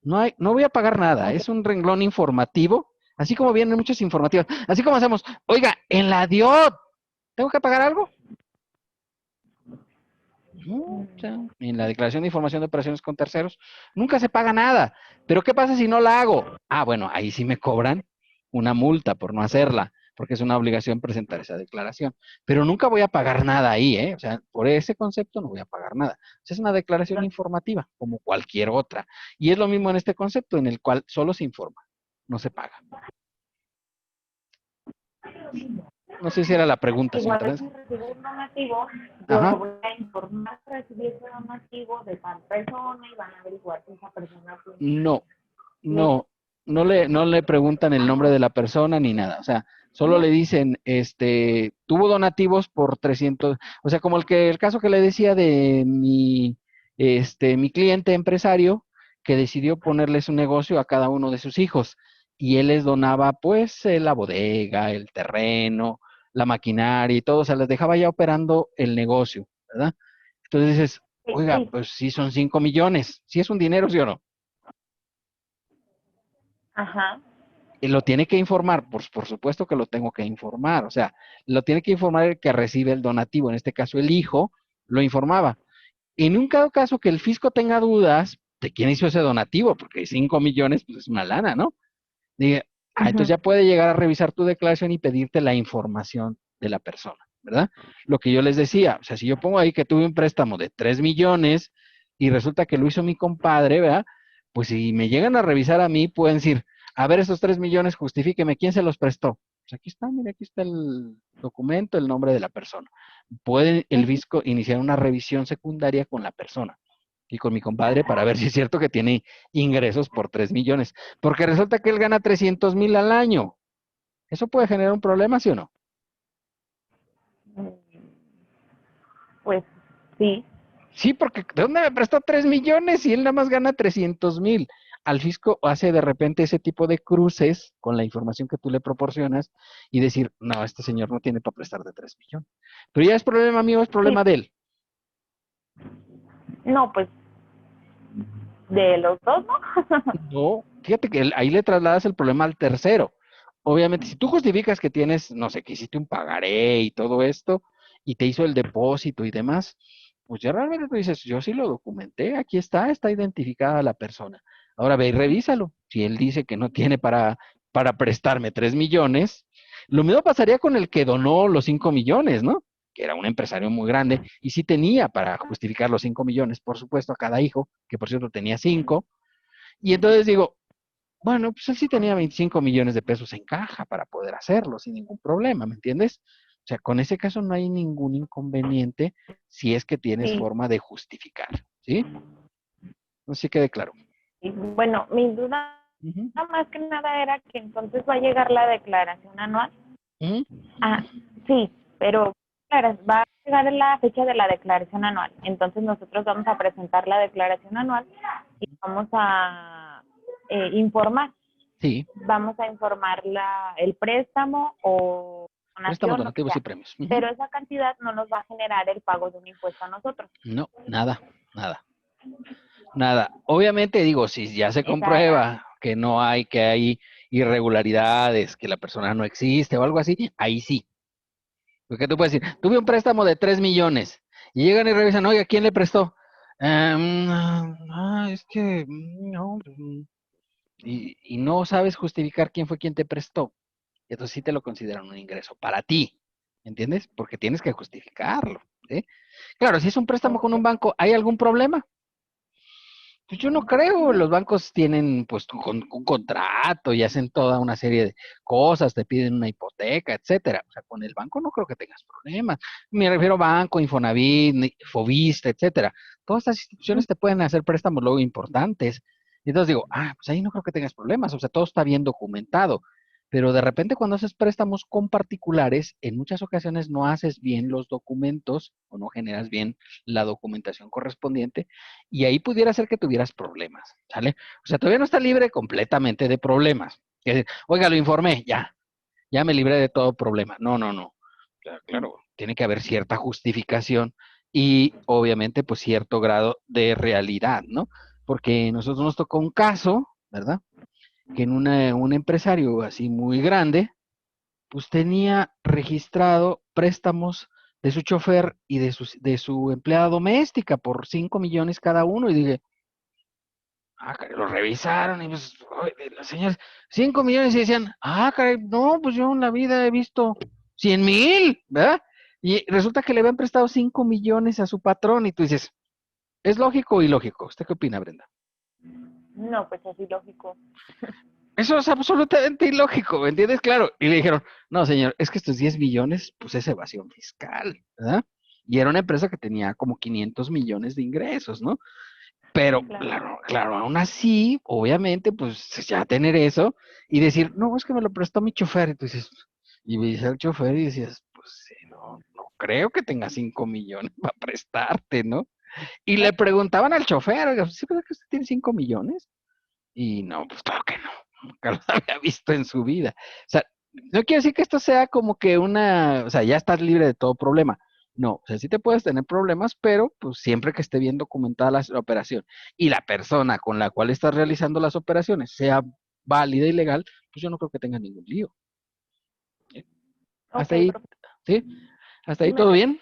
No voy a pagar nada, es un renglón informativo, así como vienen muchas informativas. Así como hacemos, oiga, en la DIOT, ¿tengo que pagar algo? No, o sea, en la declaración de información de operaciones con terceros, nunca se paga nada. Pero ¿qué pasa si no la hago? Bueno, ahí sí me cobran una multa por no hacerla, porque es una obligación presentar esa declaración. Pero nunca voy a pagar nada ahí, ¿eh? O sea, por ese concepto no voy a pagar nada. O sea, es una declaración informativa, como cualquier otra. Y es lo mismo en este concepto, en el cual solo se informa, no se paga. No sé si era la pregunta, igual señor. si recibo un donativo, Ajá. yo voy a informar que recibí ese donativo de tal persona y van a averiguar si esa persona tiene... No le preguntan el nombre de la persona ni nada. O sea, solo le dicen, tuvo donativos por 300, o sea, como el caso que le decía de mi cliente empresario que decidió ponerle su negocio a cada uno de sus hijos y él les donaba, pues, la bodega, el terreno, la maquinaria y todo, o sea, les dejaba ya operando el negocio, ¿verdad? Entonces dices, oiga, Sí, pues sí son 5 millones, ¿sí es un dinero, sí o no? ajá. Y lo tiene que informar, por supuesto que lo tengo que informar, o sea, lo tiene que informar el que recibe el donativo, en este caso el hijo, lo informaba. En un caso que el fisco tenga dudas de quién hizo ese donativo, porque 5 millones pues es una lana, ¿no? Diga, entonces ya puede llegar a revisar tu declaración y pedirte la información de la persona, ¿verdad? Lo que yo les decía, o sea, si yo pongo ahí que tuve un préstamo de 3 millones y resulta que lo hizo mi compadre, ¿verdad? Pues si me llegan a revisar a mí, pueden decir, a ver, esos 3 millones, justifíqueme, ¿quién se los prestó? Pues aquí está, mira, aquí está el documento, el nombre de la persona. Puede el fisco iniciar una revisión secundaria con la persona y con mi compadre para ver si es cierto que tiene ingresos por 3 millones. Porque resulta que él gana 300,000 al año. ¿Eso puede generar un problema, sí o no? Mm, Pues sí, Sí, porque ¿de dónde me prestó 3 millones y él nada más gana 300,000? Al fisco hace de repente ese tipo de cruces con la información que tú le proporcionas y decir, no, este señor no tiene para prestar de 3 millones. Pero ya es problema mío, es sí, problema de él. no, pues de los dos, ¿no? No, fíjate que ahí le trasladas el problema al tercero. Obviamente, si tú justificas que tienes, no sé, que hiciste un pagaré y todo esto, y te hizo el depósito y demás, pues ya realmente tú dices, yo sí lo documenté, aquí está identificada la persona. Ahora ve y revísalo. Si él dice que no tiene para prestarme 3 millones, lo mismo pasaría con el que donó los 5 millones, ¿no? Que era un empresario muy grande y sí tenía para justificar los 5 millones, por supuesto, a cada hijo, que por cierto tenía 5. Y entonces digo, bueno, pues él sí tenía 25 millones de pesos en caja para poder hacerlo sin ningún problema, ¿me entiendes? O sea, con ese caso no hay ningún inconveniente si es que tienes Sí, forma de justificar, ¿sí? No sé si quede claro. y bueno, mi duda Ujú, más que nada era que entonces va a llegar la declaración anual. ujú. Ah, sí, pero claro, va a llegar la fecha de la declaración anual. Entonces nosotros vamos a presentar la declaración anual y vamos a informar. Sí, Vamos a informar el préstamo o préstamos, donación, lo que donativos y sea. premios. Ujú. Pero esa cantidad no nos va a generar el pago de un impuesto a nosotros. No, nada, nada, nada. Obviamente digo, si ya se Esa, comprueba que no hay, que hay irregularidades, que la persona no existe o algo así, ahí sí. Porque tú puedes decir, tuve un préstamo de 3 millones y llegan y revisan, oye, ¿a quién le prestó? Es que no, y no sabes justificar quién fue quien te prestó. Entonces sí te lo consideran un ingreso para ti, ¿entiendes? Porque tienes que justificarlo, ¿sí? Claro, si es un préstamo con un ok. banco, ¿hay algún problema? Pues yo no creo, los bancos tienen pues un contrato y hacen toda una serie de cosas, te piden una hipoteca, etcétera. O sea, con el banco no creo que tengas problemas. Me refiero a banco, Infonavit, Fobiste, etcétera. Todas estas instituciones te pueden hacer préstamos luego importantes. Y entonces digo, pues ahí no creo que tengas problemas, o sea, todo está bien documentado. Pero de repente cuando haces préstamos con particulares, en muchas ocasiones no haces bien los documentos o no generas bien la documentación correspondiente y ahí pudiera ser que tuvieras problemas, ¿sale? O sea, todavía no está libre completamente de problemas. Es decir, oiga, lo informé, ya me libré de todo problema. No, no, no. Claro, claro, tiene que haber cierta justificación y obviamente pues cierto grado de realidad, ¿no? Porque nosotros nos tocó un caso, ¿verdad? Que en un empresario así muy grande, pues tenía registrado préstamos de su chofer y de su empleada doméstica por 5 millones cada uno. Y dije, caray, lo revisaron y pues, las señoras, 5 millones y decían, caray, no, pues yo en la vida he visto 100,000, ¿verdad? Y resulta que le habían prestado 5 millones a su patrón y tú dices, ¿es lógico o ilógico? ¿Usted qué opina, Brenda? No, pues así lógico. Eso es absolutamente ilógico, ¿me entiendes? Claro. Y le dijeron, no, señor, es que estos 10 millones, pues es evasión fiscal, ¿verdad? Y era una empresa que tenía como 500 millones de ingresos, ¿no? Pero, Claro. claro, claro, aún así, obviamente, pues ya tener eso y decir, no, es que me lo prestó mi chofer. Entonces, y me dice el chofer y decías, pues sí, no creo que tenga 5 millones para prestarte, ¿no? Y le preguntaban al chofer, oiga, ¿sí verdad que usted tiene 5 millones? Y no, pues claro que no, nunca lo había visto en su vida. O sea, no quiero decir que esto sea como que o sea, ya estás libre de todo problema. No, o sea, sí te puedes tener problemas, pero pues siempre que esté bien documentada la operación y la persona con la cual estás realizando las operaciones sea válida y legal, pues yo no creo que tenga ningún lío. ¿Sí? Ok, Hasta ahí, profe. ¿sí? Hasta Sí ahí me todo parece. bien.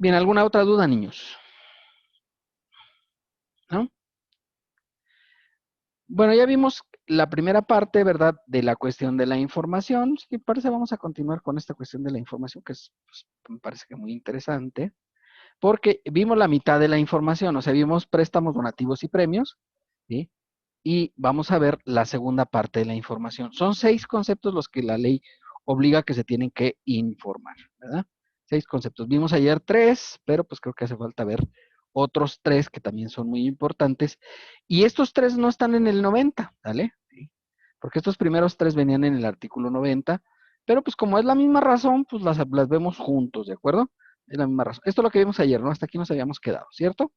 Bien, ¿alguna otra duda, niños? ¿No? Bueno, ya vimos la primera parte, ¿verdad?, de la cuestión de la información. Sí, parece vamos a continuar con esta cuestión de la información, que pues, me parece que muy interesante, porque vimos la mitad de la información, o sea, vimos préstamos, donativos y premios, ¿sí? Y vamos a ver la segunda parte de la información. Son 6 conceptos los que la ley obliga que se tienen que informar, ¿verdad? 6 conceptos. Vimos ayer 3, pero pues creo que hace falta ver otros 3 que también son muy importantes. Y estos 3 no están en el 90, ¿vale? ¿Sí? Porque estos primeros 3 venían en el artículo 90, Pero pues como es la misma razón, pues las vemos juntos, ¿de acuerdo? Es la misma razón. Esto es lo que vimos ayer, ¿no? Hasta aquí nos habíamos quedado, ¿cierto?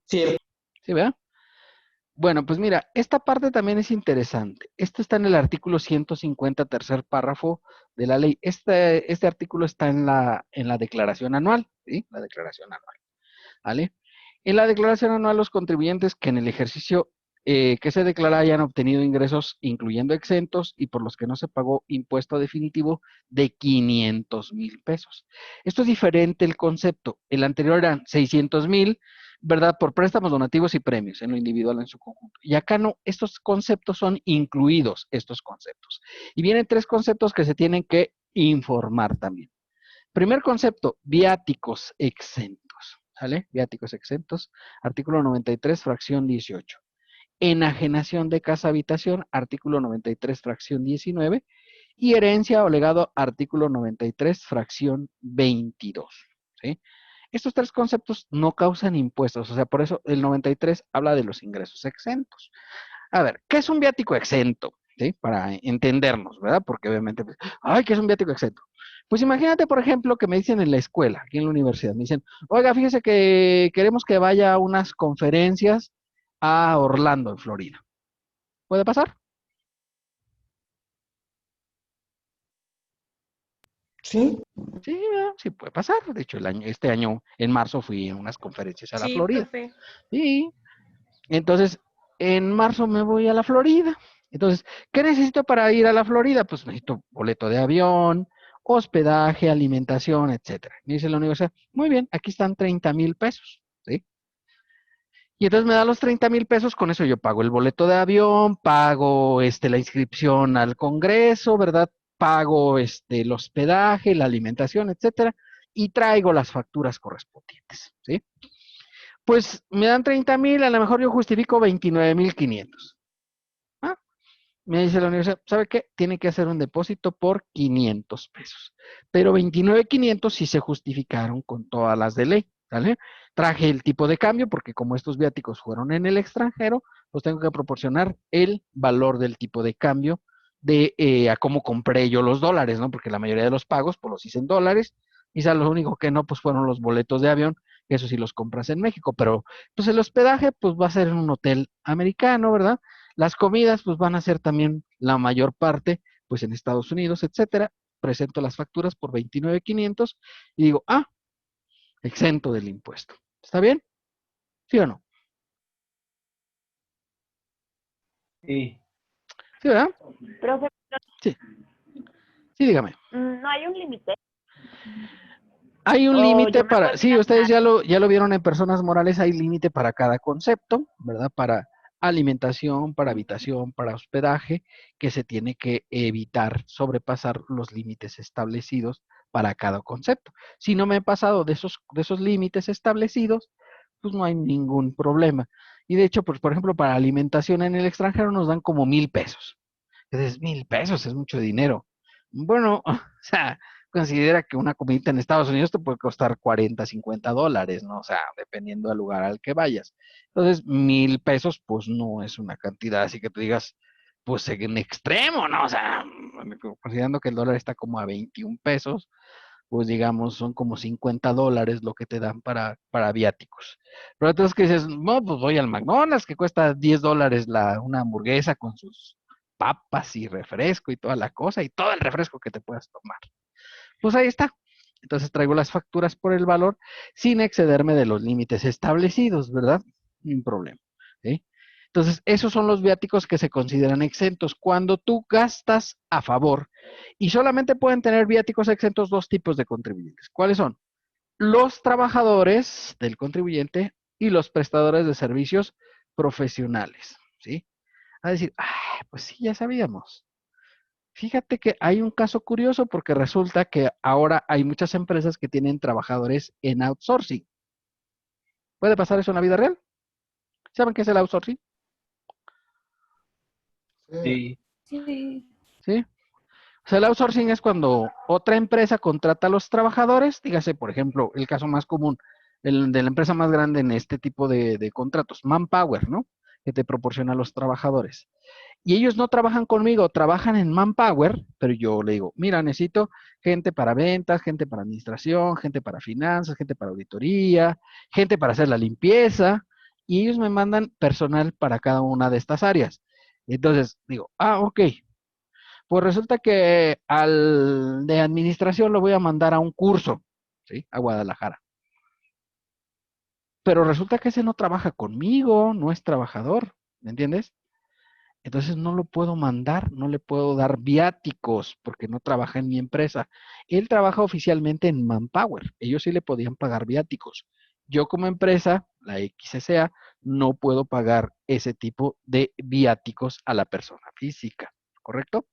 Cierto. ¿Sí, verdad? Bueno, pues mira, esta parte también es interesante. Esto está en el artículo 150, tercer párrafo de la ley. Este artículo está en la declaración anual, ¿sí? La declaración anual, ¿vale? En la declaración anual, los contribuyentes que en el ejercicio que se declara hayan obtenido ingresos, incluyendo exentos, y por los que no se pagó impuesto definitivo de 500,000 pesos. Esto es diferente el concepto. El anterior eran 600,000, ¿verdad? Por préstamos, donativos y premios, en lo individual en su conjunto. Y acá no, estos conceptos son incluidos, estos conceptos. Y vienen tres conceptos que se tienen que informar también. Primer concepto, viáticos exentos, ¿sale? Viáticos exentos, artículo 93, fracción 18. Enajenación de casa habitación, artículo 93, fracción 19. Y herencia o legado, artículo 93, fracción 22, ¿sí? Estos tres conceptos no causan impuestos, o sea, por eso el 93 habla de los ingresos exentos. A ver, ¿qué es un viático exento? ¿Sí? Para entendernos, ¿verdad? Porque obviamente, pues, ay, ¿qué es un viático exento? Pues imagínate, por ejemplo, que me dicen en la escuela, aquí en la universidad, me dicen, oiga, fíjese que queremos que vaya a unas conferencias a Orlando, en Florida. ¿Puede pasar? Sí. Sí, ¿verdad? Sí puede pasar. De hecho, este año, en marzo, fui a unas conferencias a la Sí, Florida. profe. Sí. Entonces, en marzo me voy a la Florida. Entonces, ¿qué necesito para ir a la Florida? Pues necesito boleto de avión, hospedaje, alimentación, etcétera. Me dice la universidad, muy bien, aquí están 30,000 pesos, ¿sí? Y entonces me da los 30,000 pesos, con eso yo pago el boleto de avión, pago la inscripción al Congreso, ¿verdad? Pago el hospedaje, la alimentación, etcétera, y traigo las facturas correspondientes, ¿sí? Pues me dan 30,000, a lo mejor yo justifico 29,500. Ah, me dice la universidad, ¿sabe qué? Tiene que hacer un depósito por 500 pesos. Pero 29,500 sí se justificaron con todas las de ley, ¿vale? Traje el tipo de cambio porque como estos viáticos fueron en el extranjero, pues tengo que proporcionar el valor del tipo de cambio de a cómo compré yo los dólares, ¿no? Porque la mayoría de los pagos pues los hice en dólares. Quizá lo único que no pues fueron los boletos de avión, que eso sí los compras en México, pero pues el hospedaje pues va a ser en un hotel americano, ¿verdad? Las comidas, pues van a ser también la mayor parte, pues en Estados Unidos, etcétera. Presento las facturas por 29,500 y digo, exento del impuesto. ¿Está bien? ¿Sí o no? Sí. ¿Sí, verdad? Profe, Sí. Sí, dígame. ¿no hay un límite? Hay un O límite yo me para, puedo sí, ir a ustedes ya lo vieron en personas morales, hay límite para cada concepto, ¿verdad? Para alimentación, para habitación, para hospedaje, que se tiene que evitar sobrepasar los límites establecidos para cada concepto. Si no me he pasado de esos límites establecidos, pues no hay ningún problema. Y de hecho, pues por ejemplo, para alimentación en el extranjero nos dan como 1,000 pesos. Entonces, 1,000 pesos es mucho dinero. Bueno, o sea, considera que una comidita en Estados Unidos te puede costar 40, 50 dólares, ¿no? O sea, dependiendo del lugar al que vayas. Entonces, 1,000 pesos, pues no es una cantidad así que tú digas, pues en extremo, ¿no? O sea, considerando que el dólar está como a 21 pesos, pues digamos, son como 50 dólares lo que te dan para viáticos. Pero entonces que dices, no, pues voy al McDonald's, que cuesta 10 dólares una hamburguesa con sus papas y refresco y toda la cosa, y todo el refresco que te puedas tomar. Pues ahí está. Entonces traigo las facturas por el valor sin excederme de los límites establecidos, ¿verdad? Sin problema. ¿Sí? Entonces, esos son los viáticos que se consideran exentos. Cuando tú gastas a favor, y solamente pueden tener viáticos exentos dos tipos de contribuyentes. ¿Cuáles son? Los trabajadores del contribuyente y los prestadores de servicios profesionales. ¿Sí? A decir, pues sí, ya sabíamos. Fíjate que hay un caso curioso porque resulta que ahora hay muchas empresas que tienen trabajadores en outsourcing. ¿Puede pasar eso en la vida real? ¿Saben qué es el outsourcing? Sí. Sí. ¿Sí? O sea, el outsourcing es cuando otra empresa contrata a los trabajadores, dígase, por ejemplo, el caso más común, el de la empresa más grande en este tipo de contratos, Manpower, ¿no? que te proporcionan los trabajadores. Y ellos no trabajan conmigo, trabajan en Manpower, pero yo le digo, mira, necesito gente para ventas, gente para administración, gente para finanzas, gente para auditoría, gente para hacer la limpieza, y ellos me mandan personal para cada una de estas áreas. Entonces digo, ok, pues resulta que al de administración lo voy a mandar a un curso, ¿sí? A Guadalajara. Pero resulta que ese no trabaja conmigo, no es trabajador, ¿me entiendes? Entonces no lo puedo mandar, no le puedo dar viáticos porque no trabaja en mi empresa. Él trabaja oficialmente en Manpower. Ellos sí le podían pagar viáticos. Yo como empresa, la XSA, no puedo pagar ese tipo de viáticos a la persona física, ¿correcto?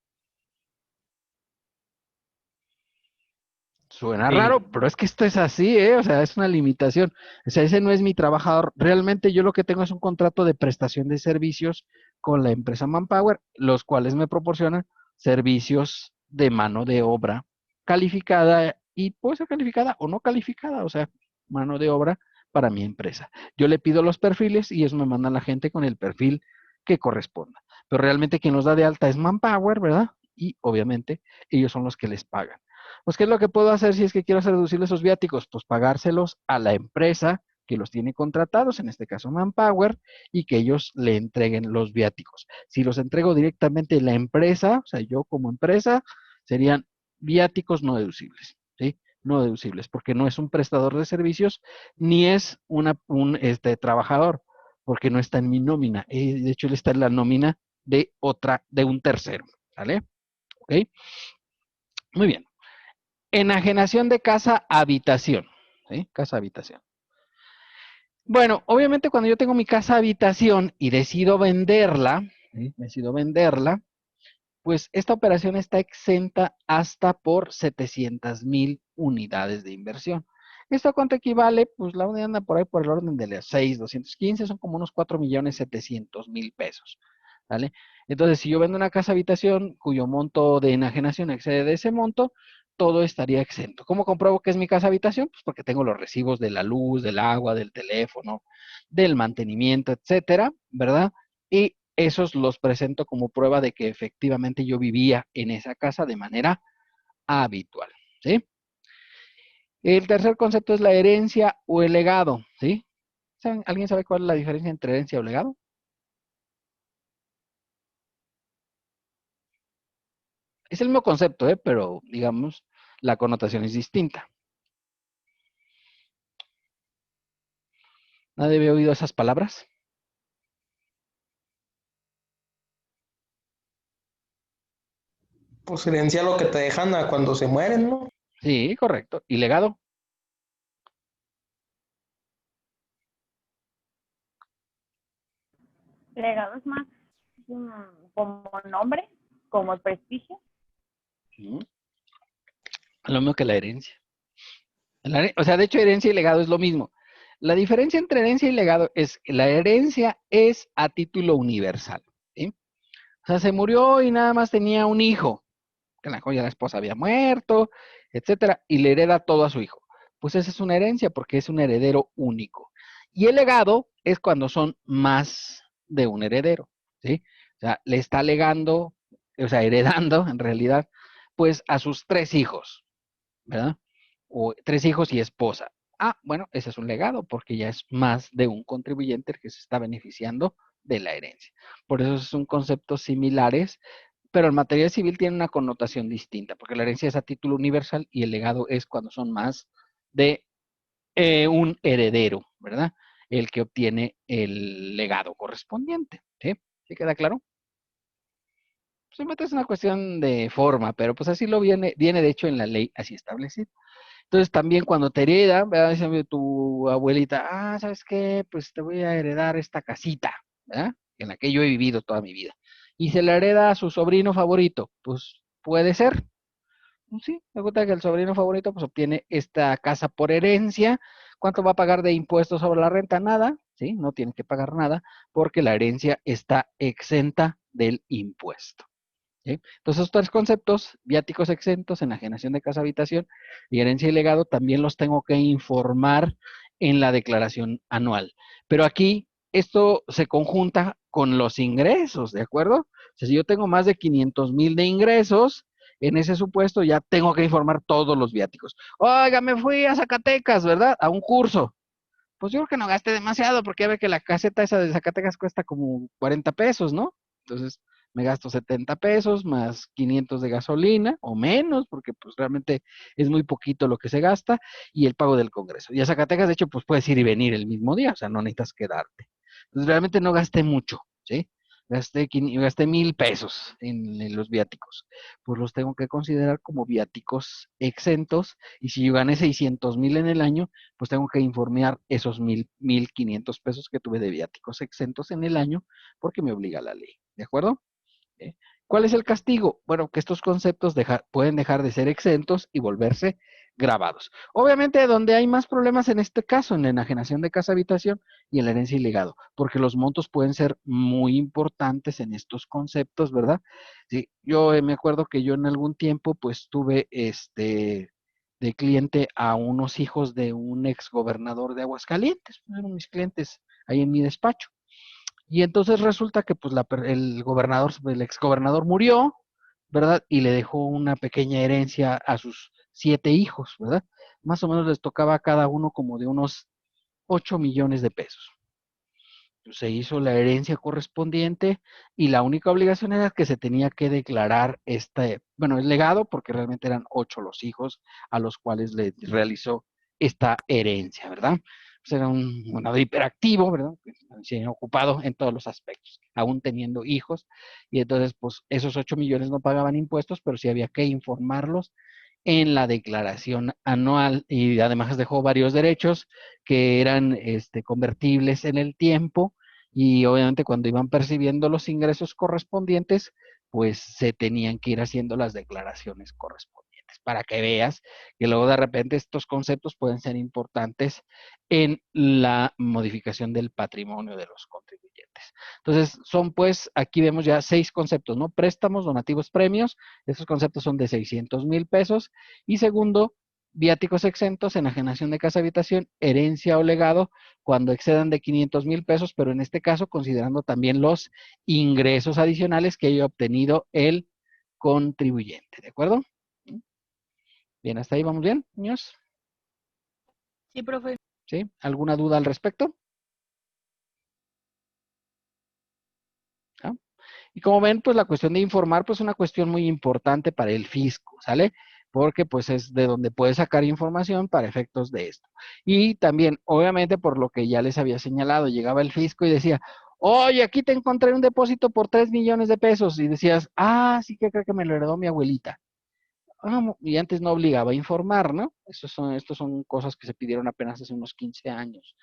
Suena Sí. raro, pero es que esto es así, ¿eh? O sea, es una limitación. O sea, ese no es mi trabajador. Realmente yo lo que tengo es un contrato de prestación de servicios con la empresa Manpower, los cuales me proporcionan servicios de mano de obra calificada y puede ser calificada o no calificada, o sea, mano de obra para mi empresa. Yo le pido los perfiles y ellos me mandan la gente con el perfil que corresponda. Pero realmente quien los da de alta es Manpower, ¿verdad? Y obviamente ellos son los que les pagan. Pues, ¿qué es lo que puedo hacer si es que quiero hacer reducir esos viáticos? Pues pagárselos a la empresa que los tiene contratados, en este caso Manpower, y que ellos le entreguen los viáticos. Si los entrego directamente en la empresa, o sea, yo como empresa, serían viáticos no deducibles, ¿sí? No deducibles, porque no es un prestador de servicios, ni es un trabajador, porque no está en mi nómina. De hecho, él está en la nómina de un tercero, ¿sale? ¿Ok? Muy bien. Enajenación de casa-habitación. ¿Sí? Casa-habitación. Bueno, obviamente cuando yo tengo mi casa-habitación y decido venderla, ¿sí? Decido venderla, pues esta operación está exenta hasta por 700,000 unidades de inversión. ¿Esto a cuánto equivale? Pues la unidad anda por ahí por el orden de las 6,215, son como unos 4,700,000 pesos. ¿Vale? Entonces, si yo vendo una casa habitación cuyo monto de enajenación excede de ese monto, todo estaría exento. ¿Cómo compruebo que es mi casa habitación? Pues porque tengo los recibos de la luz, del agua, del teléfono, del mantenimiento, etcétera, ¿verdad? Y esos los presento como prueba de que efectivamente yo vivía en esa casa de manera habitual, ¿sí? El tercer concepto es la herencia o el legado, ¿sí? ¿Alguien sabe cuál es la diferencia entre herencia o legado? Es el mismo concepto, pero digamos, la connotación es distinta. ¿Nadie había oído esas palabras? Pues herencia lo que te dejan a cuando se mueren, ¿no? Sí, correcto. ¿Y legado? Legado es más como nombre, como prestigio. Lo mismo que la herencia. O sea, de hecho, herencia y legado es lo mismo. La diferencia entre herencia y legado es que la herencia es a título universal, ¿sí? O sea, se murió y nada más tenía un hijo, que a lo mejor ya la esposa había muerto, etcétera, y le hereda todo a su hijo. Pues esa es una herencia porque es un heredero único. Y el legado es cuando son más de un heredero, ¿sí? O sea, le está legando, o sea, heredando en realidad, pues a sus 3 hijos, ¿verdad? O 3 hijos y esposa. Bueno, ese es un legado porque ya es más de un contribuyente el que se está beneficiando de la herencia. Por eso son conceptos similares, pero en materia civil tiene una connotación distinta, porque la herencia es a título universal y el legado es cuando son más de un heredero, ¿verdad? El que obtiene el legado correspondiente. ¿Sí? ¿Sí queda claro? Simplemente es una cuestión de forma, pero pues así lo viene de hecho en la ley así establecido. Entonces también cuando te heredan, ¿verdad? Dice tu abuelita, ¿sabes qué? Pues te voy a heredar esta casita, ¿verdad? En la que yo he vivido toda mi vida. Y se la hereda a su sobrino favorito. Pues puede ser. Sí, me gusta que el sobrino favorito pues obtiene esta casa por herencia. ¿Cuánto va a pagar de impuestos sobre la renta? Nada, ¿sí? No tiene que pagar nada porque la herencia está exenta del impuesto. ¿Sí? Entonces, estos 3 conceptos, viáticos exentos, enajenación de casa habitación y herencia y legado, también los tengo que informar en la declaración anual. Pero aquí esto se conjunta con los ingresos, ¿de acuerdo? O sea, si yo tengo más de 500,000 de ingresos, en ese supuesto ya tengo que informar todos los viáticos. Oiga, me fui a Zacatecas, ¿verdad? A un curso. Pues yo creo que no gasté demasiado, porque ya ve que la caseta esa de Zacatecas cuesta como 40 pesos, ¿no? Entonces me gasto 70 pesos más 500 de gasolina, o menos, porque pues realmente es muy poquito lo que se gasta, y el pago del Congreso. Y a Zacatecas, de hecho, pues puedes ir y venir el mismo día, o sea, no necesitas quedarte. Entonces realmente no gasté mucho, ¿sí? Gasté 1,000 pesos en los viáticos. Pues los tengo que considerar como viáticos exentos, y si yo gané 600,000 en el año, pues tengo que informar esos 1,500 pesos que tuve de viáticos exentos en el año, porque me obliga la ley, ¿de acuerdo? ¿Eh? ¿Cuál es el castigo? Bueno, que estos conceptos pueden dejar de ser exentos y volverse grabados. Obviamente, donde hay más problemas en este caso, en la enajenación de casa habitación y en la herencia y legado, porque los montos pueden ser muy importantes en estos conceptos, ¿verdad? Sí, yo me acuerdo que yo en algún tiempo, pues tuve de cliente a unos hijos de un ex gobernador de Aguascalientes, fueron mis clientes ahí en mi despacho. Y entonces resulta que pues el exgobernador murió, ¿verdad? Y le dejó una pequeña herencia a sus 7 hijos, ¿verdad? Más o menos les tocaba a cada uno como de unos 8 millones de pesos. Pues, se hizo la herencia correspondiente y la única obligación era que se tenía que declarar bueno, el legado, porque realmente eran 8 los hijos a los cuales le realizó esta herencia, ¿verdad? Pues era un ganador hiperactivo, ¿verdad? Se ha ocupado en todos los aspectos, aún teniendo hijos, y entonces, pues, esos 8 millones no pagaban impuestos, pero sí había que informarlos en la declaración anual, y además dejó varios derechos que eran convertibles en el tiempo, y obviamente cuando iban percibiendo los ingresos correspondientes, pues se tenían que ir haciendo las declaraciones correspondientes, para que veas que luego de repente estos conceptos pueden ser importantes en la modificación del patrimonio de los contribuyentes. Entonces, pues, aquí vemos ya 6 conceptos, ¿no? Préstamos, donativos, premios. Esos conceptos son de 600,000 pesos. Y segundo, viáticos exentos, enajenación de casa habitación, herencia o legado, cuando excedan de 500,000 pesos, pero en este caso considerando también los ingresos adicionales que haya obtenido el contribuyente, ¿de acuerdo? Bien, hasta ahí vamos bien, niños. Sí, profe. ¿Sí? ¿Alguna duda al respecto? ¿Ah? Y como ven, pues la cuestión de informar, pues es una cuestión muy importante para el fisco, ¿sale? Porque pues es de donde puede sacar información para efectos de esto. Y también, obviamente, por lo que ya les había señalado, llegaba el fisco y decía, oye, aquí te encontré un depósito por 3 millones de pesos. Y decías, sí que creo que me lo heredó mi abuelita. Y antes no obligaba a informar, ¿no? Estos son cosas que se pidieron apenas hace unos 15 años.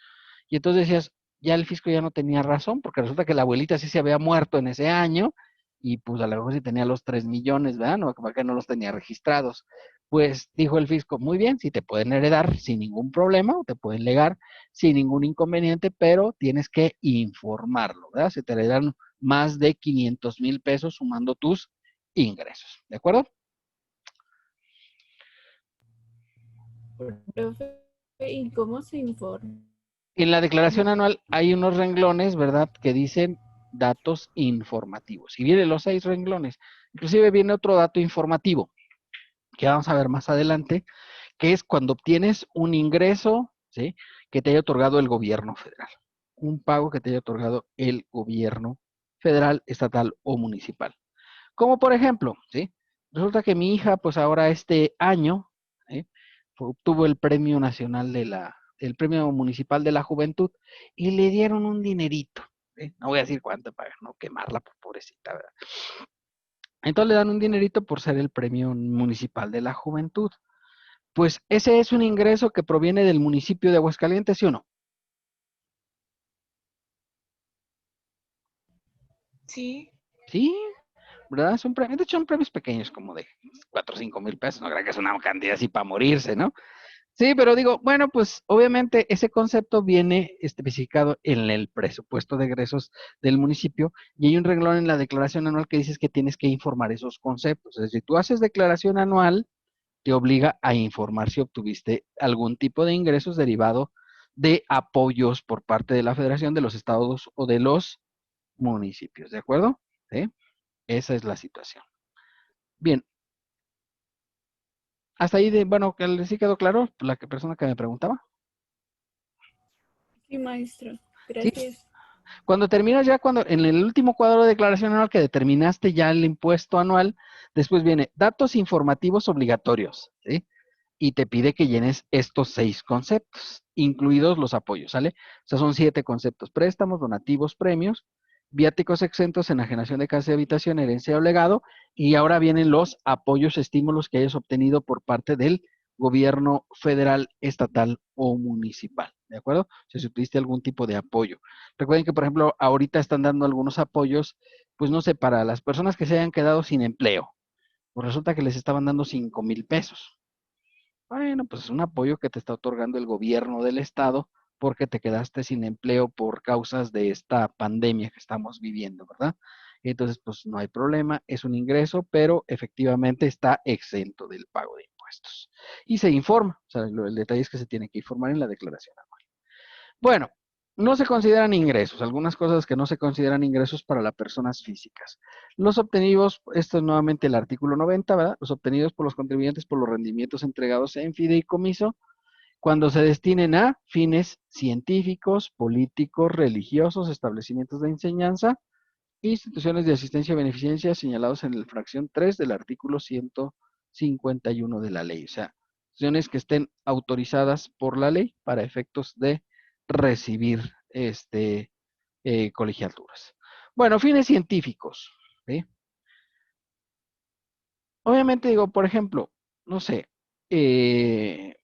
Y entonces decías, ya el fisco ya no tenía razón, porque resulta que la abuelita sí se había muerto en ese año, y pues a lo mejor sí tenía los 3 millones, ¿verdad? No, ¿para qué no los tenía registrados? Pues dijo el fisco, muy bien, sí te pueden heredar sin ningún problema, o te pueden legar sin ningún inconveniente, pero tienes que informarlo, ¿verdad? Se te heredan más de 500,000 pesos sumando tus ingresos, ¿de acuerdo? Profe, ¿y cómo se informa? En la declaración anual hay unos renglones, ¿verdad?, que dicen datos informativos. Y vienen los 6 renglones. Inclusive viene otro dato informativo, que vamos a ver más adelante, que es cuando obtienes un ingreso, ¿sí?, que te haya otorgado el gobierno federal. Un pago que te haya otorgado el gobierno federal, estatal o municipal. Como por ejemplo, ¿sí?, resulta que mi hija, pues ahora este año, ¿sí?, obtuvo el premio nacional el premio municipal de la juventud, y le dieron un dinerito, ¿sí? No voy a decir cuánto para no quemarla, pobrecita, ¿verdad? Entonces le dan un dinerito por ser el premio municipal de la juventud. Pues ese es un ingreso que proviene del municipio de Aguascalientes, ¿sí o no? Sí. Sí, ¿verdad? Son premios, de hecho son premios pequeños, como de 4 o 5 mil pesos, no creo que es una cantidad así para morirse, ¿no? Sí, pero digo, bueno, pues obviamente ese concepto viene especificado en el presupuesto de egresos del municipio, y hay un renglón en la declaración anual que dices que tienes que informar esos conceptos. Es decir, tú haces declaración anual, te obliga a informar si obtuviste algún tipo de ingresos derivado de apoyos por parte de la Federación, de los estados o de los municipios, ¿de acuerdo? ¿Sí? Esa es la situación. Bien. Hasta ahí, bueno, que sí quedó claro la persona que me preguntaba. Sí, maestro. Sí. Gracias. Cuando terminas ya, cuando en el último cuadro de declaración anual que determinaste ya el impuesto anual, después viene datos informativos obligatorios, ¿sí? Y te pide que llenes estos 6 conceptos, incluidos los apoyos, ¿sale? O sea, son 7 conceptos: préstamos, donativos, premios, viáticos exentos, enajenación de casa de habitación, herencia o legado, y ahora vienen los apoyos, estímulos que hayas obtenido por parte del gobierno federal, estatal o municipal, ¿de acuerdo? Si obtuviste algún tipo de apoyo. Recuerden que, por ejemplo, ahorita están dando algunos apoyos, pues no sé, para las personas que se hayan quedado sin empleo, pues resulta que les estaban dando 5,000 pesos. Bueno, pues es un apoyo que te está otorgando el gobierno del estado porque te quedaste sin empleo por causas de esta pandemia que estamos viviendo, ¿verdad? Entonces, pues no hay problema, es un ingreso, pero efectivamente está exento del pago de impuestos. Y se informa, o sea, el detalle es que se tiene que informar en la declaración anual. Bueno, no se consideran ingresos, algunas cosas que no se consideran ingresos para las personas físicas. Los obtenidos, esto es nuevamente el artículo 90, ¿verdad? Los obtenidos por los contribuyentes por los rendimientos entregados en fideicomiso, cuando se destinen a fines científicos, políticos, religiosos, establecimientos de enseñanza, instituciones de asistencia y beneficencia señalados en la fracción 3 del artículo 151 de la ley. O sea, instituciones que estén autorizadas por la ley para efectos de recibir colegiaturas. Bueno, fines científicos, ¿sí? Obviamente digo, por ejemplo, no sé, de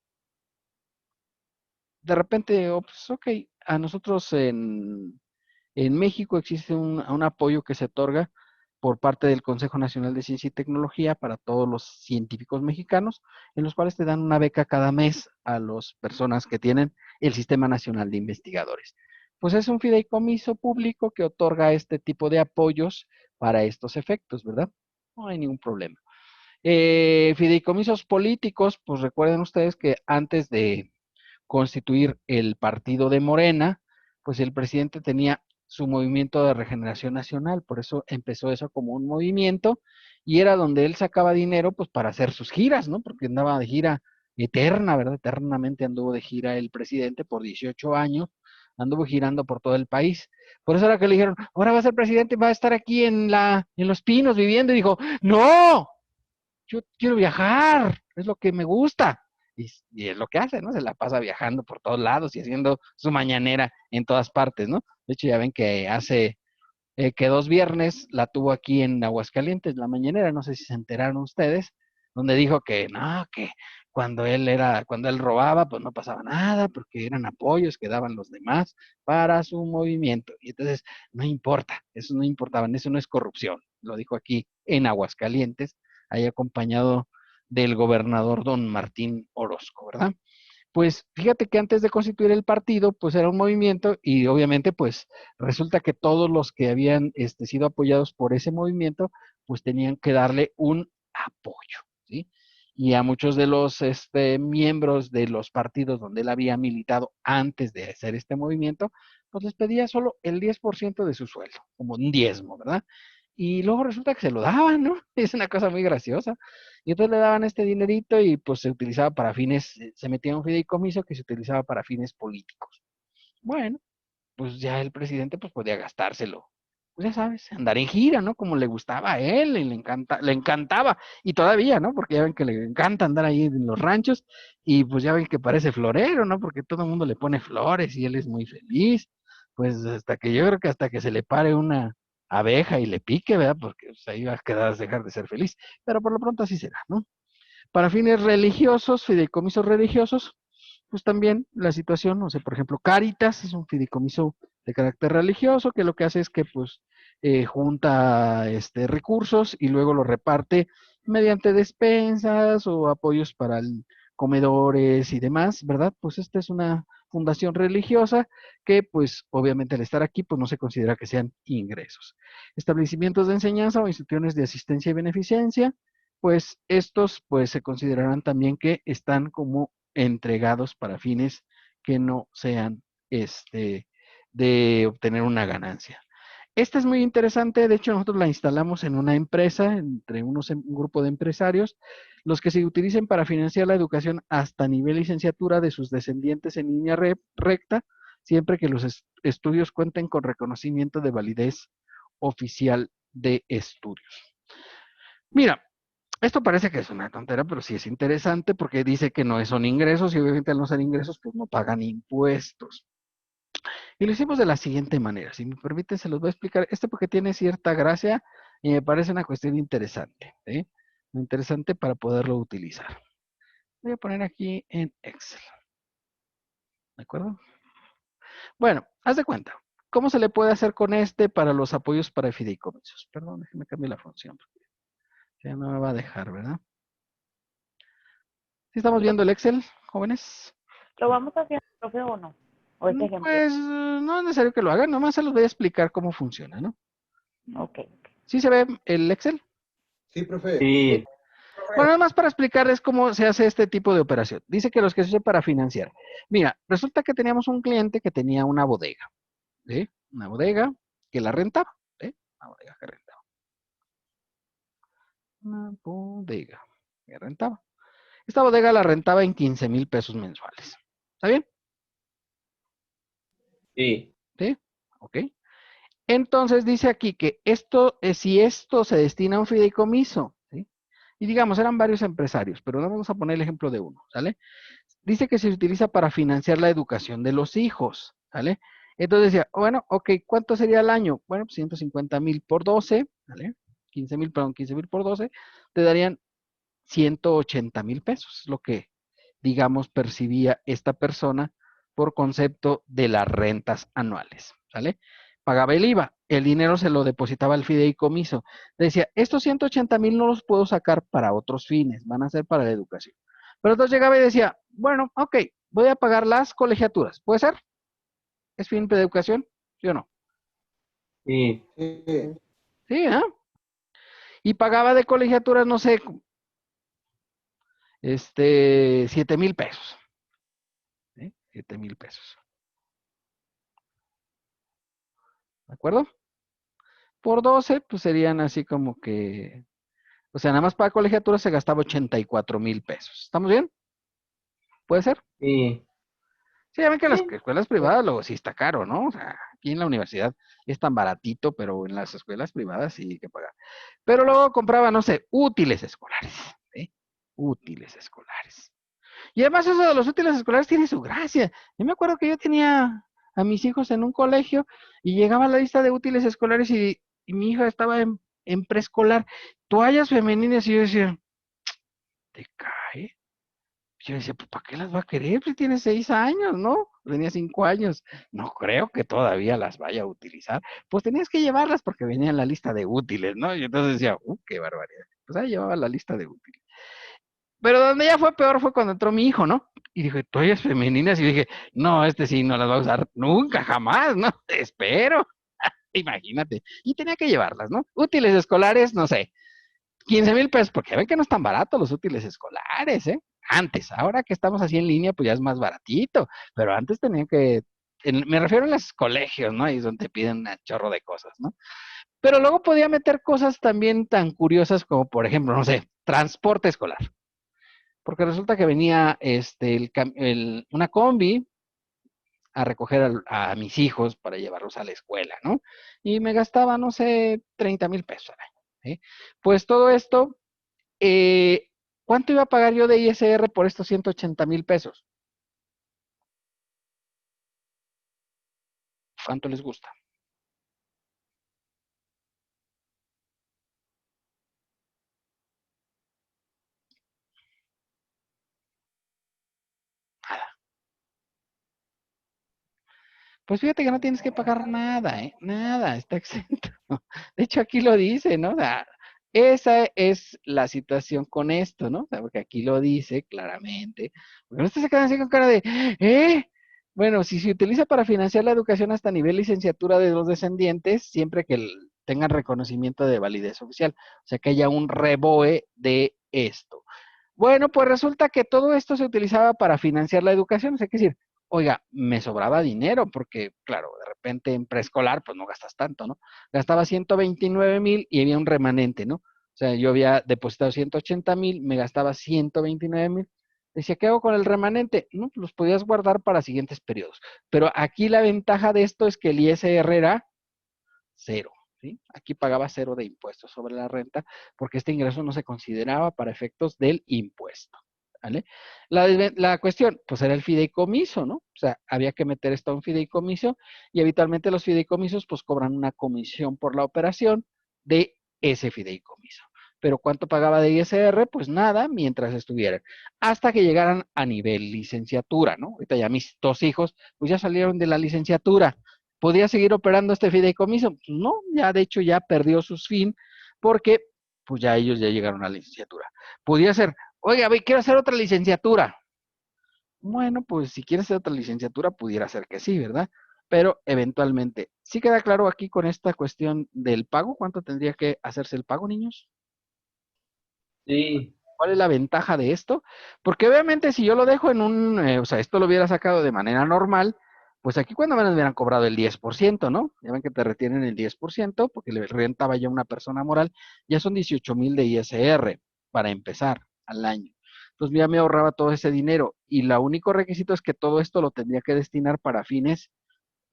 repente, pues, ok, a nosotros en México existe un apoyo que se otorga por parte del Consejo Nacional de Ciencia y Tecnología para todos los científicos mexicanos, en los cuales te dan una beca cada mes a las personas que tienen el Sistema Nacional de Investigadores. Pues es un fideicomiso público que otorga este tipo de apoyos para estos efectos, ¿verdad? No hay ningún problema. Fideicomisos políticos, pues recuerden ustedes que antes de constituir el partido de Morena, pues el presidente tenía su movimiento de regeneración nacional, por eso empezó eso como un movimiento y era donde él sacaba dinero pues para hacer sus giras, ¿no? Porque andaba de gira eterna, ¿verdad? Eternamente anduvo de gira el presidente por 18 años, anduvo girando por todo el país. Por eso era que le dijeron, ahora va a ser presidente, va a estar aquí en Los Pinos viviendo, y dijo, no, yo quiero viajar, es lo que me gusta. Y es lo que hace, ¿no? Se la pasa viajando por todos lados y haciendo su mañanera en todas partes, ¿no? De hecho, ya ven que hace que 2 viernes la tuvo aquí en Aguascalientes, la mañanera, no sé si se enteraron ustedes, donde dijo que no, que cuando él robaba, pues no pasaba nada, porque eran apoyos que daban los demás para su movimiento. Y entonces, no importa, eso no importaba, eso no es corrupción. Lo dijo aquí en Aguascalientes, ahí acompañado del gobernador don Martín Orozco, ¿verdad? Pues fíjate que antes de constituir el partido, pues era un movimiento y obviamente pues resulta que todos los que habían sido apoyados por ese movimiento, pues tenían que darle un apoyo, ¿sí? Y a muchos de los miembros de los partidos donde él había militado antes de hacer este movimiento, pues les pedía solo el 10% de su sueldo, como un diezmo, ¿verdad? Y luego resulta que se lo daban, ¿no? Es una cosa muy graciosa. Y entonces le daban este dinerito y pues se utilizaba para fines, se metía en un fideicomiso que se utilizaba para fines políticos. Bueno, pues ya el presidente pues podía gastárselo. Pues ya sabes, andar en gira, ¿no? Como le gustaba a él y le encantaba. Y todavía, ¿no? Porque ya ven que le encanta andar ahí en los ranchos y pues ya ven que parece florero, ¿no? Porque todo el mundo le pone flores y él es muy feliz. Pues hasta que yo creo que hasta que se le pare una abeja y le pique, ¿verdad? Porque pues, ahí va a quedar, dejar de ser feliz. Pero por lo pronto así será, ¿no? Para fines religiosos, fideicomisos religiosos, pues también la situación, no sé, por ejemplo, Cáritas es un fideicomiso de carácter religioso que lo que hace es que pues junta recursos y luego lo reparte mediante despensas o apoyos para comedores y demás, ¿verdad? Pues esta es una fundación religiosa que pues obviamente al estar aquí pues no se considera que sean ingresos. Establecimientos de enseñanza o instituciones de asistencia y beneficencia, pues estos pues se considerarán también que están como entregados para fines que no sean de obtener una ganancia. Esta es muy interesante, de hecho nosotros la instalamos en una empresa, entre un grupo de empresarios, los que se utilicen para financiar la educación hasta nivel licenciatura de sus descendientes en línea recta, siempre que los estudios cuenten con reconocimiento de validez oficial de estudios. Mira, esto parece que es una tontera, pero sí es interesante porque dice que no son ingresos y obviamente al no ser ingresos, pues no pagan impuestos. Y lo hicimos de la siguiente manera. Si me permiten, se los voy a explicar. Porque tiene cierta gracia y me parece una cuestión interesante. ¿Sí? Interesante para poderlo utilizar. Voy a poner aquí en Excel. ¿De acuerdo? Bueno, haz de cuenta. ¿Cómo se le puede hacer con para los apoyos para fideicomisos? Perdón, déjeme cambiar la función. Ya no me va a dejar, ¿verdad? ¿Sí estamos viendo el Excel, jóvenes? ¿Lo vamos haciendo, profe, o no? ¿O este ejemplo? Pues no es necesario que lo hagan, nomás se los voy a explicar cómo funciona, ¿no? Ok. ¿Sí se ve el Excel? Sí, profe. Sí. Bueno, nada más para explicarles cómo se hace este tipo de operación. Dice que los que se usan para financiar. Mira, resulta que teníamos un cliente que tenía una bodega, ¿sí? Una bodega que la rentaba, ¿sí? Una bodega que rentaba. Una bodega que rentaba. Esta bodega la rentaba en 15,000 pesos mensuales. ¿Está bien? Sí. ¿Sí? Ok. Entonces dice aquí que si esto se destina a un fideicomiso, ¿sí? Y digamos, eran varios empresarios, pero no vamos a poner el ejemplo de uno, ¿sale? Dice que se utiliza para financiar la educación de los hijos, ¿sale? Entonces decía, bueno, ok, ¿cuánto sería el año? Bueno, pues 150,000 por 12, ¿vale? 15,000 por 12, te darían 180,000 pesos, lo que, digamos, percibía esta persona por concepto de las rentas anuales, ¿sale? Pagaba el IVA, el dinero se lo depositaba al fideicomiso. Decía, estos 180,000 no los puedo sacar para otros fines, van a ser para la educación. Pero entonces llegaba y decía, bueno, ok, voy a pagar las colegiaturas, ¿puede ser? ¿Es fin de educación? ¿Sí o no? Sí. Sí. Sí, ¿eh? Y pagaba de colegiaturas, no sé, 7,000 pesos. ¿Sí? 7,000 pesos. ¿De acuerdo? Por 12, pues serían así como que, o sea, nada más para colegiaturas se gastaba 84,000 pesos. ¿Estamos bien? ¿Puede ser? Sí. Sí, ya ven que las Sí. escuelas privadas luego sí está caro, ¿no? O sea, aquí en la universidad es tan baratito, pero en las escuelas privadas sí hay que pagar. Pero luego compraba, no sé, útiles escolares, ¿sí? Útiles escolares. Y además eso de los útiles escolares tiene su gracia. Yo me acuerdo que yo tenía a mis hijos en un colegio y llegaba la lista de útiles escolares y mi hija estaba en preescolar, toallas femeninas y yo decía, ¿te cae? Yo decía, pues ¿para qué las va a querer? Pues tiene 6 años, ¿no? Tenía 5 años. No creo que todavía las vaya a utilizar. Pues tenías que llevarlas porque venía en la lista de útiles, ¿no? Y entonces decía, qué barbaridad. Pues ahí llevaba la lista de útiles. Pero donde ya fue peor fue cuando entró mi hijo, ¿no? Y dije, toallas femeninas. Y dije, no, sí no las va a usar nunca, jamás, ¿no? Espero. Imagínate. Y tenía que llevarlas, ¿no? Útiles escolares, no sé, 15,000 pesos, porque ven que no están baratos los útiles escolares, ¿eh? Antes, ahora que estamos así en línea, pues ya es más baratito, pero antes tenían que, me refiero a los colegios, ¿no? Ahí es donde te piden un chorro de cosas, ¿no? Pero luego podía meter cosas también tan curiosas como, por ejemplo, no sé, transporte escolar. Porque resulta que venía una combi a recoger a mis hijos para llevarlos a la escuela, ¿no? Y me gastaba, no sé, 30,000 pesos al año, ¿sí? Pues todo esto, ¿cuánto iba a pagar yo de ISR por estos 180,000 pesos? ¿Cuánto les gusta? Nada. Pues fíjate que no tienes que pagar nada, ¿eh? Nada, está exento. De hecho, aquí lo dice, ¿no? O sea, esa es la situación con esto, ¿no? O sea, porque aquí lo dice claramente. Porque no se quedan así con cara de, ¿eh? Bueno, si se utiliza para financiar la educación hasta nivel licenciatura de los descendientes, siempre que tengan reconocimiento de validez oficial. O sea, que haya un REBOE de esto. Bueno, pues resulta que todo esto se utilizaba para financiar la educación. O sea, ¿qué decir? Oiga, me sobraba dinero porque, claro, de repente en preescolar, pues no gastas tanto, ¿no? Gastaba 129,000 y había un remanente, ¿no? O sea, yo había depositado 180,000, me gastaba 129,000. Decía, ¿qué hago con el remanente? No, pues los podías guardar para siguientes periodos. Pero aquí la ventaja de esto es que el ISR era cero, ¿sí? Aquí pagaba cero de impuestos sobre la renta porque este ingreso no se consideraba para efectos del impuesto, ¿vale? La cuestión, pues era el fideicomiso, ¿no? O sea, había que meter esto a un fideicomiso y habitualmente los fideicomisos pues cobran una comisión por la operación de ese fideicomiso. Pero ¿cuánto pagaba de ISR? Pues nada, mientras estuvieran, hasta que llegaran a nivel licenciatura, ¿no? Ahorita ya mis dos hijos, pues ya salieron de la licenciatura. ¿Podía seguir operando este fideicomiso? Pues no, ya de hecho ya perdió sus fin porque pues ya ellos ya llegaron a la licenciatura. Podía ser, oiga, quiero hacer otra licenciatura. Bueno, pues si quieres hacer otra licenciatura, pudiera ser que sí, ¿verdad? Pero eventualmente, ¿sí queda claro aquí con esta cuestión del pago? ¿Cuánto tendría que hacerse el pago, niños? Sí. ¿Cuál es la ventaja de esto? Porque obviamente si yo lo dejo en o sea, esto lo hubiera sacado de manera normal, pues aquí cuando menos me hubieran cobrado el 10%, ¿no? Ya ven que te retienen el 10% porque le rentaba ya a una persona moral, ya son 18,000 de ISR para empezar al año. Entonces ya me ahorraba todo ese dinero y el único requisito es que todo esto lo tendría que destinar para fines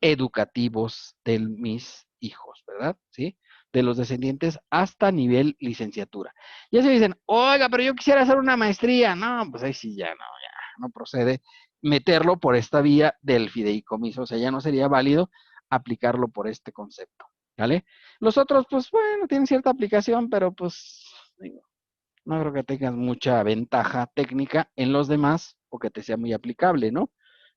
educativos de mis hijos, ¿verdad? ¿Sí? De los descendientes hasta nivel licenciatura. Y así dicen, oiga, pero yo quisiera hacer una maestría. No, pues ahí sí ya no procede meterlo por esta vía del fideicomiso. O sea, ya no sería válido aplicarlo por este concepto, ¿vale? Los otros, pues bueno, tienen cierta aplicación, pero pues digo, no creo que tengas mucha ventaja técnica en los demás o que te sea muy aplicable, ¿no?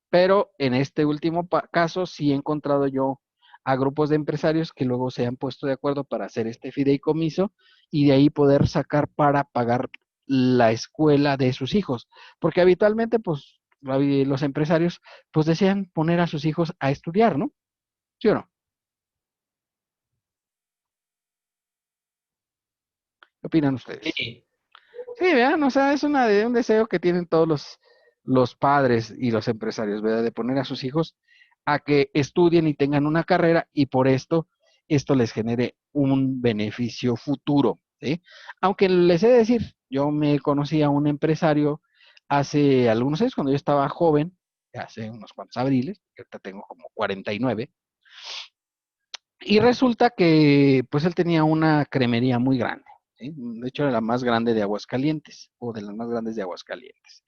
Pero en este último caso sí he encontrado yo a grupos de empresarios que luego se han puesto de acuerdo para hacer este fideicomiso y de ahí poder sacar para pagar la escuela de sus hijos. Porque habitualmente, pues, los empresarios, pues, desean poner a sus hijos a estudiar, ¿no? ¿Sí o no? ¿Qué opinan ustedes? Sí. Sí, vean, o sea, es un deseo que tienen todos los padres y los empresarios, ¿verdad? De poner a sus hijos a que estudien y tengan una carrera y por esto les genere un beneficio futuro, ¿sí? Aunque les he de decir, yo me conocí a un empresario hace algunos años, cuando yo estaba joven, hace unos cuantos abriles, que ahorita tengo como 49, y resulta que pues él tenía una cremería muy grande, ¿sí? De hecho era la más grande de Aguascalientes, o de las más grandes de Aguascalientes.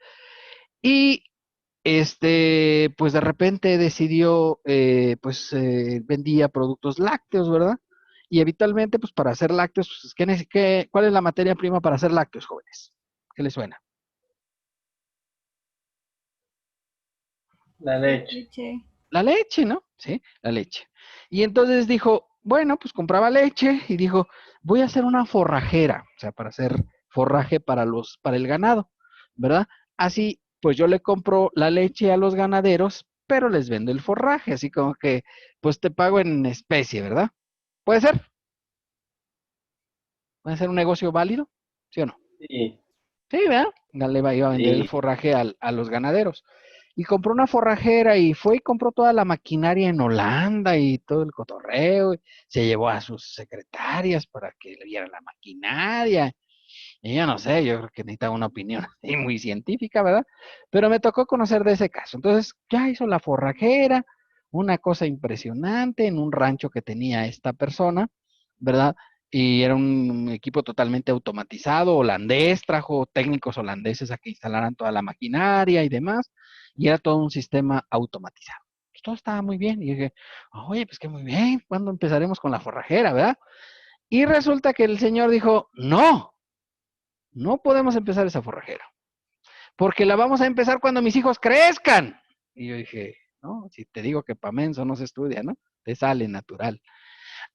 Y pues de repente decidió, vendía productos lácteos, ¿verdad? Y habitualmente, pues para hacer lácteos, pues, ¿cuál es la materia prima para hacer lácteos, jóvenes? ¿Qué les suena? La leche. Leche. La leche, ¿no? Sí, la leche. Y entonces dijo, bueno, pues compraba leche y dijo, voy a hacer una forrajera, o sea, para hacer forraje para el ganado, ¿verdad? Así, pues yo le compro la leche a los ganaderos, pero les vendo el forraje, así como que, pues te pago en especie, ¿verdad? ¿Puede ser? ¿Puede ser un negocio válido? ¿Sí o no? Sí. Sí, ¿verdad? Iba a vender el Sí. forraje a los ganaderos. Y compró una forrajera y fue y compró toda la maquinaria en Holanda y todo el cotorreo. Se llevó a sus secretarias para que le vieran la maquinaria. Y yo no sé, yo creo que necesitaba una opinión así muy científica, ¿verdad? Pero me tocó conocer de ese caso. Entonces ya hizo la forrajera, una cosa impresionante en un rancho que tenía esta persona, ¿verdad? Y era un equipo totalmente automatizado, holandés, trajo técnicos holandeses a que instalaran toda la maquinaria y demás, y era todo un sistema automatizado. Pues todo estaba muy bien. Y dije, oye, pues que muy bien, ¿cuándo empezaremos con la forrajera, verdad? Y resulta que el señor dijo, no podemos empezar esa forrajera, porque la vamos a empezar cuando mis hijos crezcan. Y yo dije, no, si te digo que pa' menso no se estudia, ¿no? Te sale natural.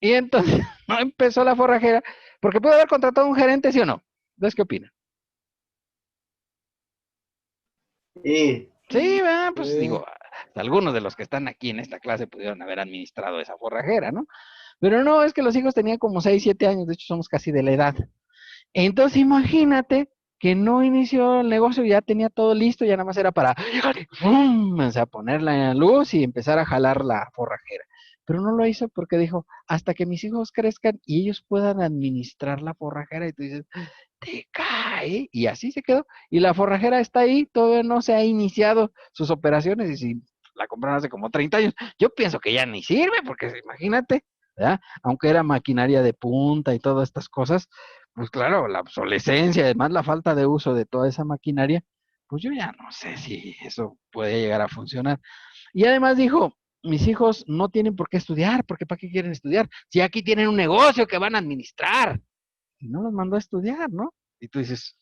Y entonces no empezó la forrajera, porque puede haber contratado a un gerente, ¿sí o no? ¿Ustedes qué opinan? Sí. Sí, ¿verdad? Pues Sí. digo, algunos de los que están aquí en esta clase pudieron haber administrado esa forrajera, ¿no? Pero no, es que los hijos tenían como 6, 7 años, de hecho somos casi de la edad. Entonces imagínate que no inició el negocio, ya tenía todo listo, ya nada más era para ¡fum! O sea, ponerla en la luz y empezar a jalar la forrajera. Pero no lo hizo porque dijo, hasta que mis hijos crezcan y ellos puedan administrar la forrajera. Y tú dices, te cae. Y así se quedó. Y la forrajera está ahí, todavía no se ha iniciado sus operaciones. Y si la compraron hace como 30 años, yo pienso que ya ni sirve, porque imagínate, ¿verdad? Aunque era maquinaria de punta y todas estas cosas, pues claro, la obsolescencia, además la falta de uso de toda esa maquinaria, pues yo ya no sé si eso puede llegar a funcionar. Y además dijo, mis hijos no tienen por qué estudiar, porque ¿para qué quieren estudiar? Si aquí tienen un negocio que van a administrar. Y no los mandó a estudiar, ¿no? Y tú dices,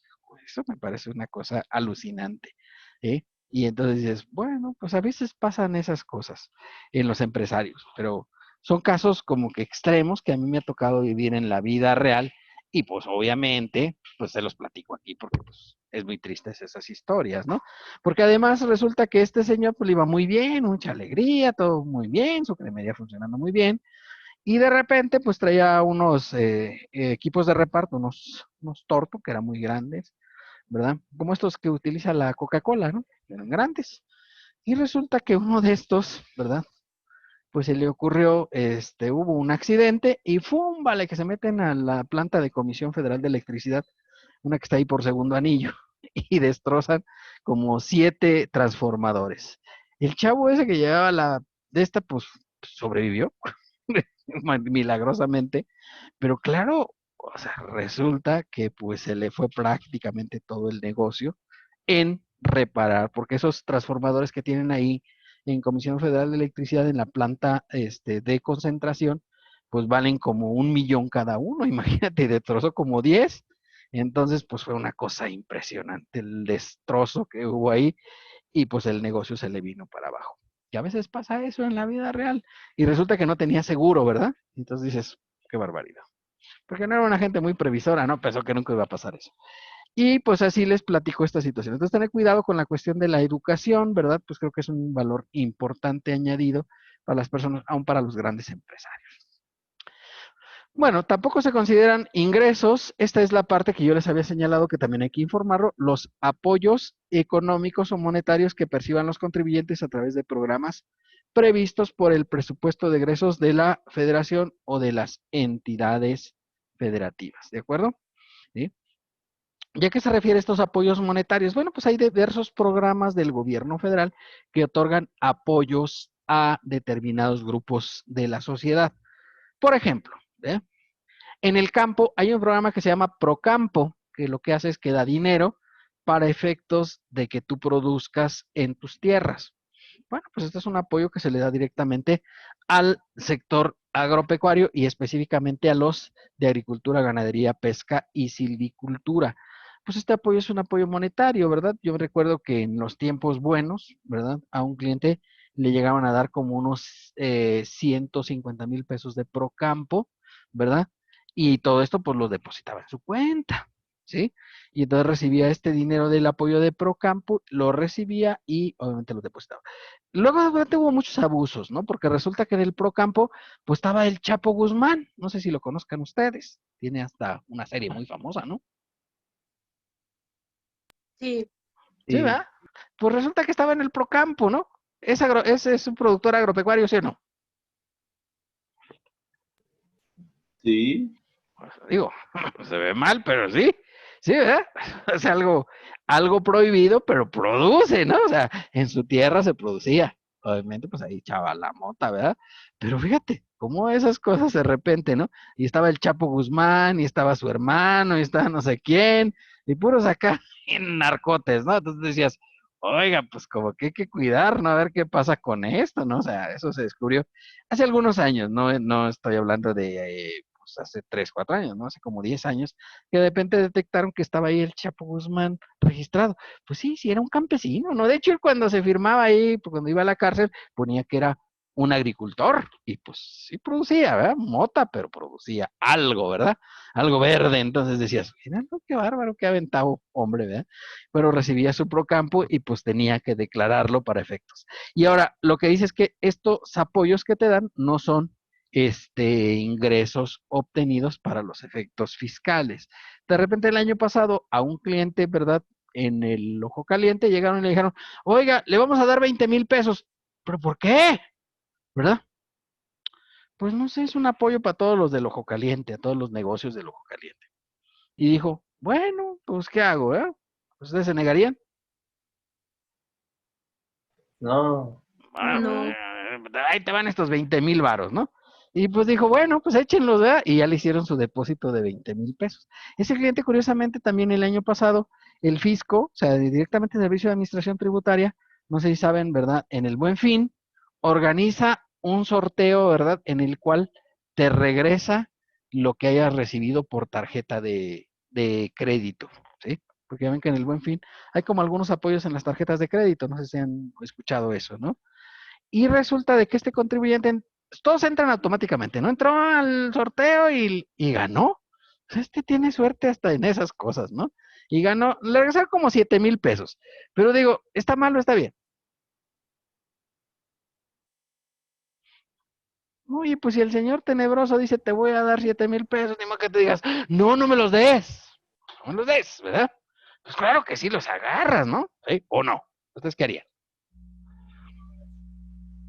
eso me parece una cosa alucinante, ¿eh? Y entonces dices, bueno, pues a veces pasan esas cosas en los empresarios, pero son casos como que extremos que a mí me ha tocado vivir en la vida real y pues obviamente, pues se los platico aquí porque pues es muy tristes esas historias, ¿no? Porque además resulta que este señor pues le iba muy bien, mucha alegría, todo muy bien, su cremería funcionando muy bien, y de repente, pues traía unos equipos de reparto, unos tortos que eran muy grandes, ¿verdad? Como estos que utiliza la Coca-Cola, ¿no? Eran grandes. Y resulta que uno de estos, ¿verdad? Pues se le ocurrió, hubo un accidente y ¡fum! Vale, que se meten a la planta de Comisión Federal de Electricidad, una que está ahí por Segundo Anillo, y destrozan como 7 transformadores. El chavo ese que llevaba de esta, pues sobrevivió milagrosamente, pero claro, o sea, resulta que pues se le fue prácticamente todo el negocio en reparar, porque esos transformadores que tienen ahí en Comisión Federal de Electricidad en la planta de concentración, pues valen como 1 millón cada uno, imagínate, destrozó como 10, entonces pues fue una cosa impresionante el destrozo que hubo ahí y pues el negocio se le vino para abajo. Y a veces pasa eso en la vida real y resulta que no tenía seguro, ¿verdad? Entonces dices, qué barbaridad. Porque no era una gente muy previsora, ¿no? Pensó que nunca iba a pasar eso. Y pues así les platico esta situación. Entonces, tener cuidado con la cuestión de la educación, ¿verdad? Pues creo que es un valor importante añadido para las personas, aún para los grandes empresarios. Bueno, tampoco se consideran ingresos. Esta es la parte que yo les había señalado que también hay que informarlo. Los apoyos económicos o monetarios que perciban los contribuyentes a través de programas previstos por el presupuesto de egresos de la federación o de las entidades federativas. ¿De acuerdo? ¿Sí? ¿Y a qué se refiere estos apoyos monetarios? Bueno, pues hay diversos programas del gobierno federal que otorgan apoyos a determinados grupos de la sociedad. Por ejemplo, ¿eh? En el campo hay un programa que se llama Procampo, que lo que hace es que da dinero para efectos de que tú produzcas en tus tierras. Bueno, pues este es un apoyo que se le da directamente al sector agropecuario y específicamente a los de agricultura, ganadería, pesca y silvicultura. Pues este apoyo es un apoyo monetario, ¿verdad? Yo recuerdo que en los tiempos buenos, ¿verdad? A un cliente le llegaban a dar como unos 150,000 pesos de Procampo, ¿verdad? Y todo esto pues lo depositaba en su cuenta, ¿sí? Y entonces recibía este dinero del apoyo de Procampo, lo recibía y obviamente lo depositaba. Luego de repente hubo muchos abusos, ¿no? Porque resulta que en el Procampo pues estaba el Chapo Guzmán, no sé si lo conozcan ustedes, tiene hasta una serie muy famosa, ¿no? Sí, Sí, Sí, ¿verdad? Pues resulta que estaba en el Procampo, ¿no? Es un productor agropecuario, ¿sí o no? sí. Pues, digo, se ve mal, pero sí, sí, ¿verdad? Es algo prohibido, pero produce, ¿no? O sea, en su tierra se producía. Obviamente, pues ahí echaba la mota, ¿verdad? Pero fíjate, cómo esas cosas de repente, ¿no? Y estaba el Chapo Guzmán, y estaba su hermano, y estaba no sé quién, y puros acá en narcotes, ¿no? Entonces decías, oiga, pues como que hay que cuidar, ¿no? A ver qué pasa con esto, ¿no? O sea, eso se descubrió hace algunos años, no estoy hablando de pues hace 3, 4 años, ¿no? Hace como 10 años, que de repente detectaron que estaba ahí el Chapo Guzmán registrado. Pues sí, sí, era un campesino, ¿no? De hecho, él cuando se firmaba ahí, pues cuando iba a la cárcel, ponía que era un agricultor y pues sí producía, ¿verdad? Mota, pero producía algo, ¿verdad? Algo verde. Entonces decías, mira, no, qué bárbaro, qué aventado hombre, ¿verdad? Pero recibía su Procampo y pues tenía que declararlo para efectos. Y ahora, lo que dice es que estos apoyos que te dan no son ingresos obtenidos para los efectos fiscales. De repente el año pasado a un cliente, ¿verdad? En el Ojo Caliente llegaron y le dijeron, oiga, le vamos a dar 20,000 pesos. ¿Pero por qué? ¿Verdad? Pues no sé, es un apoyo para todos los del Ojo Caliente, a todos los negocios del Ojo Caliente. Y dijo, bueno, pues ¿qué hago? ¿Ustedes se negarían? No. No. Ahí te van estos 20,000 varos, ¿no? Y pues dijo, bueno, pues échenlos, ¿verdad? Y ya le hicieron su depósito de 20,000 pesos. Ese cliente, curiosamente, también el año pasado, el fisco, o sea, directamente el Servicio de Administración Tributaria, no sé si saben, ¿verdad? En el Buen Fin, organiza un sorteo, ¿verdad? En el cual te regresa lo que hayas recibido por tarjeta de crédito, ¿sí? Porque ya ven que en el Buen Fin hay como algunos apoyos en las tarjetas de crédito, no sé si han escuchado eso, ¿no? Y resulta de que este contribuyente, todos entran automáticamente, ¿no? Entró al sorteo y ganó. O sea, tiene suerte hasta en esas cosas, ¿no? Y ganó, le regresaron como 7,000 pesos. Pero digo, ¿está mal o está bien? Oye, pues si el señor tenebroso dice, te voy a dar 7,000 pesos, ni más que te digas, no, no me los des. No me los des, ¿verdad? Pues claro que sí los agarras, ¿no? ¿Sí? ¿O no? ¿Ustedes qué harían?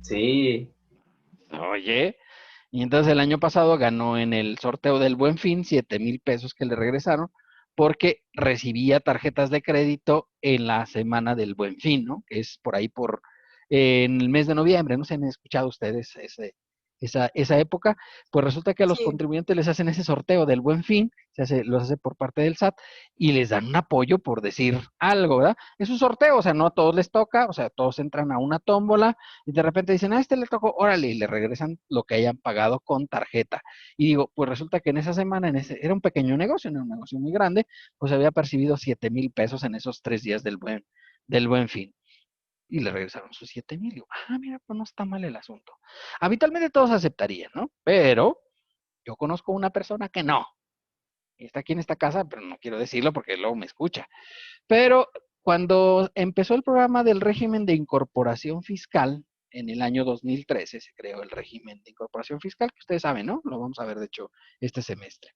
Sí. Oye, y entonces el año pasado ganó en el sorteo del Buen Fin 7,000 pesos que le regresaron porque recibía tarjetas de crédito en la semana del Buen Fin, ¿no? Que es por ahí en el mes de noviembre, no sé si han escuchado ustedes esa época, pues resulta que a los Sí. contribuyentes les hacen ese sorteo del Buen Fin, los hace por parte del SAT y les dan un apoyo por decir algo, ¿verdad? Es un sorteo, o sea, no a todos les toca, o sea, todos entran a una tómbola y de repente dicen, a este le tocó, órale, y le regresan lo que hayan pagado con tarjeta. Y digo, pues resulta que en esa semana, era un pequeño negocio, no era un negocio muy grande, pues había percibido 7,000 pesos en esos 3 días del buen Fin. Y le regresaron sus 7,000. Digo, mira, pues no está mal el asunto. Habitualmente todos aceptarían, ¿no? Pero yo conozco una persona que no. Está aquí en esta casa, pero no quiero decirlo porque luego me escucha. Pero cuando empezó el programa del régimen de incorporación fiscal, en el año 2013 se creó el régimen de incorporación fiscal, que ustedes saben, ¿no? Lo vamos a ver, de hecho, este semestre.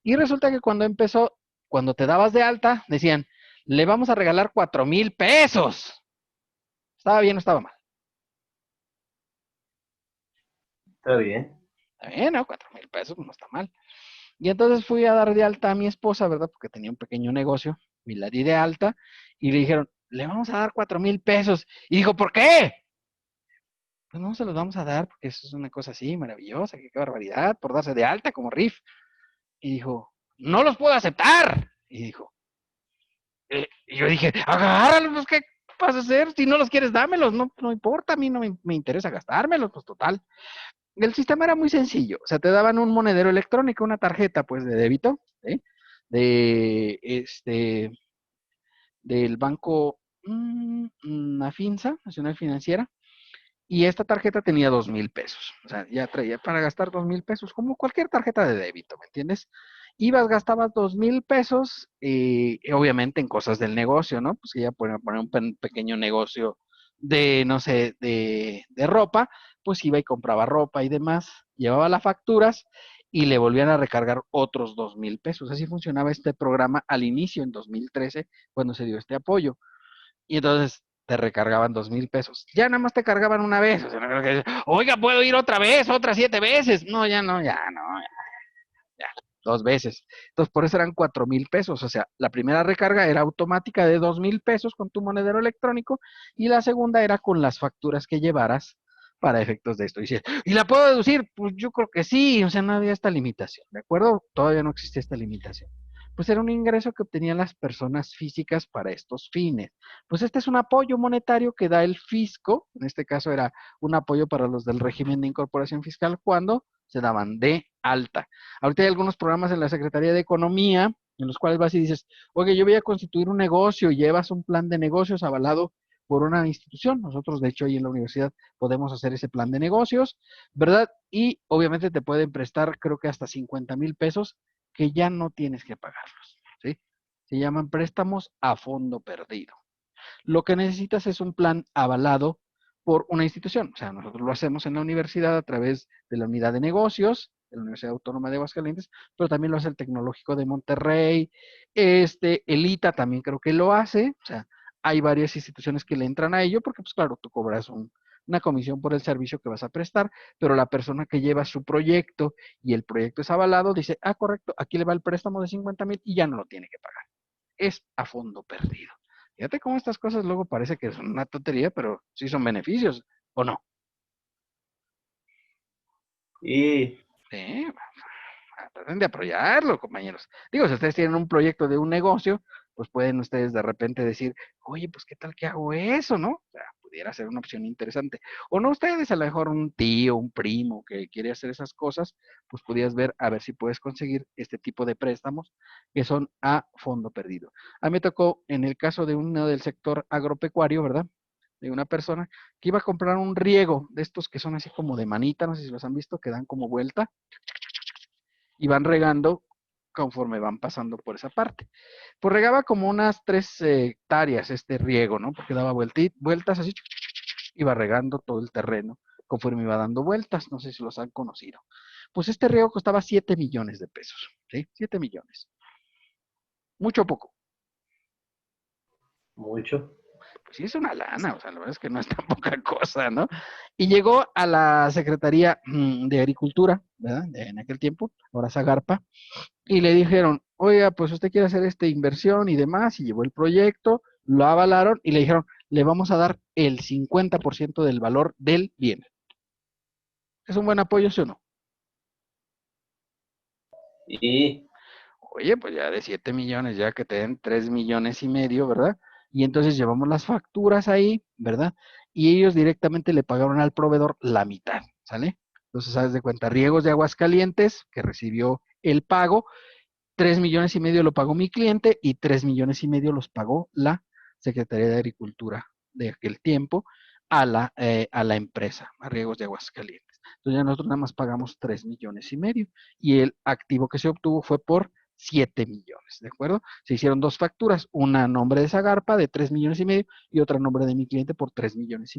Y resulta que cuando empezó, cuando te dabas de alta, decían, le vamos a regalar 4,000 pesos. ¿Estaba bien o estaba mal? Está bien. Está bien, ¿no? 4,000 pesos, no está mal. Y entonces fui a dar de alta a mi esposa, ¿verdad? Porque tenía un pequeño negocio, y la di de alta, y le dijeron, le vamos a dar 4,000 pesos. Y dijo, ¿por qué? Pues no se los vamos a dar porque eso es una cosa así maravillosa, qué barbaridad, por darse de alta como RIF. Y dijo, no los puedo aceptar. Y dijo, y yo dije, agárralos, pues, ¿qué vas a hacer? Si no los quieres, dámelos, no importa, a mí no me interesa gastármelos, pues total. El sistema era muy sencillo, o sea, te daban un monedero electrónico, una tarjeta, pues, de débito, ¿sí? De, del banco Nafinsa, Nacional Financiera, y esta tarjeta tenía 2,000 pesos. O sea, ya traía para gastar 2,000 pesos, como cualquier tarjeta de débito, ¿me entiendes? Ibas, gastabas 2,000 pesos, obviamente en cosas del negocio, ¿no? Pues que ya poner un pequeño negocio de, no sé, de ropa, pues iba y compraba ropa y demás, llevaba las facturas y le volvían a recargar otros 2,000 pesos. Así funcionaba este programa al inicio, en 2013, cuando se dio este apoyo. Y entonces te recargaban 2,000 pesos. Ya nada más te cargaban una vez. O sea, no creo que, oiga, ¿puedo ir otra vez? ¿Otras 7 veces? No, ya no, ya, 2 veces. Entonces, por eso eran 4,000 pesos. O sea, la primera recarga era automática de 2,000 pesos con tu monedero electrónico y la segunda era con las facturas que llevaras para efectos de esto. ¿Y la puedo deducir? Pues yo creo que sí. O sea, no había esta limitación, ¿de acuerdo? Todavía no existe esta limitación. Pues era un ingreso que obtenían las personas físicas para estos fines. Pues este es un apoyo monetario que da el fisco, en este caso era un apoyo para los del régimen de incorporación fiscal cuando se daban de alta. Ahorita hay algunos programas en la Secretaría de Economía en los cuales vas y dices, oye, yo voy a constituir un negocio y llevas un plan de negocios avalado por una institución. Nosotros, de hecho, ahí en la universidad podemos hacer ese plan de negocios, ¿verdad? Y obviamente te pueden prestar, creo que hasta 50,000 pesos que ya no tienes que pagarlos, ¿sí? Se llaman préstamos a fondo perdido. Lo que necesitas es un plan avalado por una institución. O sea, nosotros lo hacemos en la universidad a través de la unidad de negocios, de la Universidad Autónoma de Aguascalientes, pero también lo hace el Tecnológico de Monterrey, el ITA también creo que lo hace. O sea, hay varias instituciones que le entran a ello, porque pues claro, tú cobras una comisión por el servicio que vas a prestar, pero la persona que lleva su proyecto y el proyecto es avalado, dice, ah, correcto, aquí le va el préstamo de 50,000 y ya no lo tiene que pagar. Es a fondo perdido. Fíjate cómo estas cosas luego parece que son una tontería, pero sí son beneficios, ¿o no? Y Sí, traten de apoyarlo, compañeros. Digo, si ustedes tienen un proyecto de un negocio, pues pueden ustedes de repente decir, oye, pues qué tal que hago eso, ¿no? O sea, pudiera ser una opción interesante. O no ustedes, a lo mejor un tío, un primo que quiere hacer esas cosas, pues pudieras ver a ver si puedes conseguir este tipo de préstamos que son a fondo perdido. A mí me tocó en el caso de uno del sector agropecuario, ¿verdad? De una persona que iba a comprar un riego de estos que son así como de manita, no sé si los han visto, que dan como vuelta y van regando conforme van pasando por esa parte. Pues regaba como unas 3 hectáreas este riego, ¿no? Porque daba vueltas así, iba regando todo el terreno conforme iba dando vueltas, no sé si los han conocido. Pues este riego costaba 7 millones de pesos, ¿sí? 7 millones. Mucho o poco. mucho. Pues sí es una lana, o sea, la verdad es que no es tan poca cosa, ¿no? Y llegó a la Secretaría de Agricultura, ¿verdad? En aquel tiempo, ahora Zagarpa, y le dijeron, oiga, pues usted quiere hacer esta inversión y demás, y llevó el proyecto, lo avalaron y le dijeron, le vamos a dar el 50% del valor del bien. ¿Es un buen apoyo, sí o no? Y Oye, pues ya de 7 millones, ya que te den 3,5 millones, ¿verdad? Y entonces llevamos las facturas ahí, ¿verdad? Y ellos directamente le pagaron al proveedor la mitad, ¿sale? Entonces, sabes de cuenta, Riegos de Aguascalientes, que recibió el pago, 3,5 millones lo pagó mi cliente y 3,5 millones los pagó la Secretaría de Agricultura de aquel tiempo a la empresa, a Riegos de Aguascalientes. Entonces ya nosotros nada más pagamos 3,5 millones y el activo que se obtuvo fue por 7 millones, ¿de acuerdo? Se hicieron dos facturas, una a nombre de Zagarpa de 3,5 millones y otra a nombre de mi cliente por 3,5 millones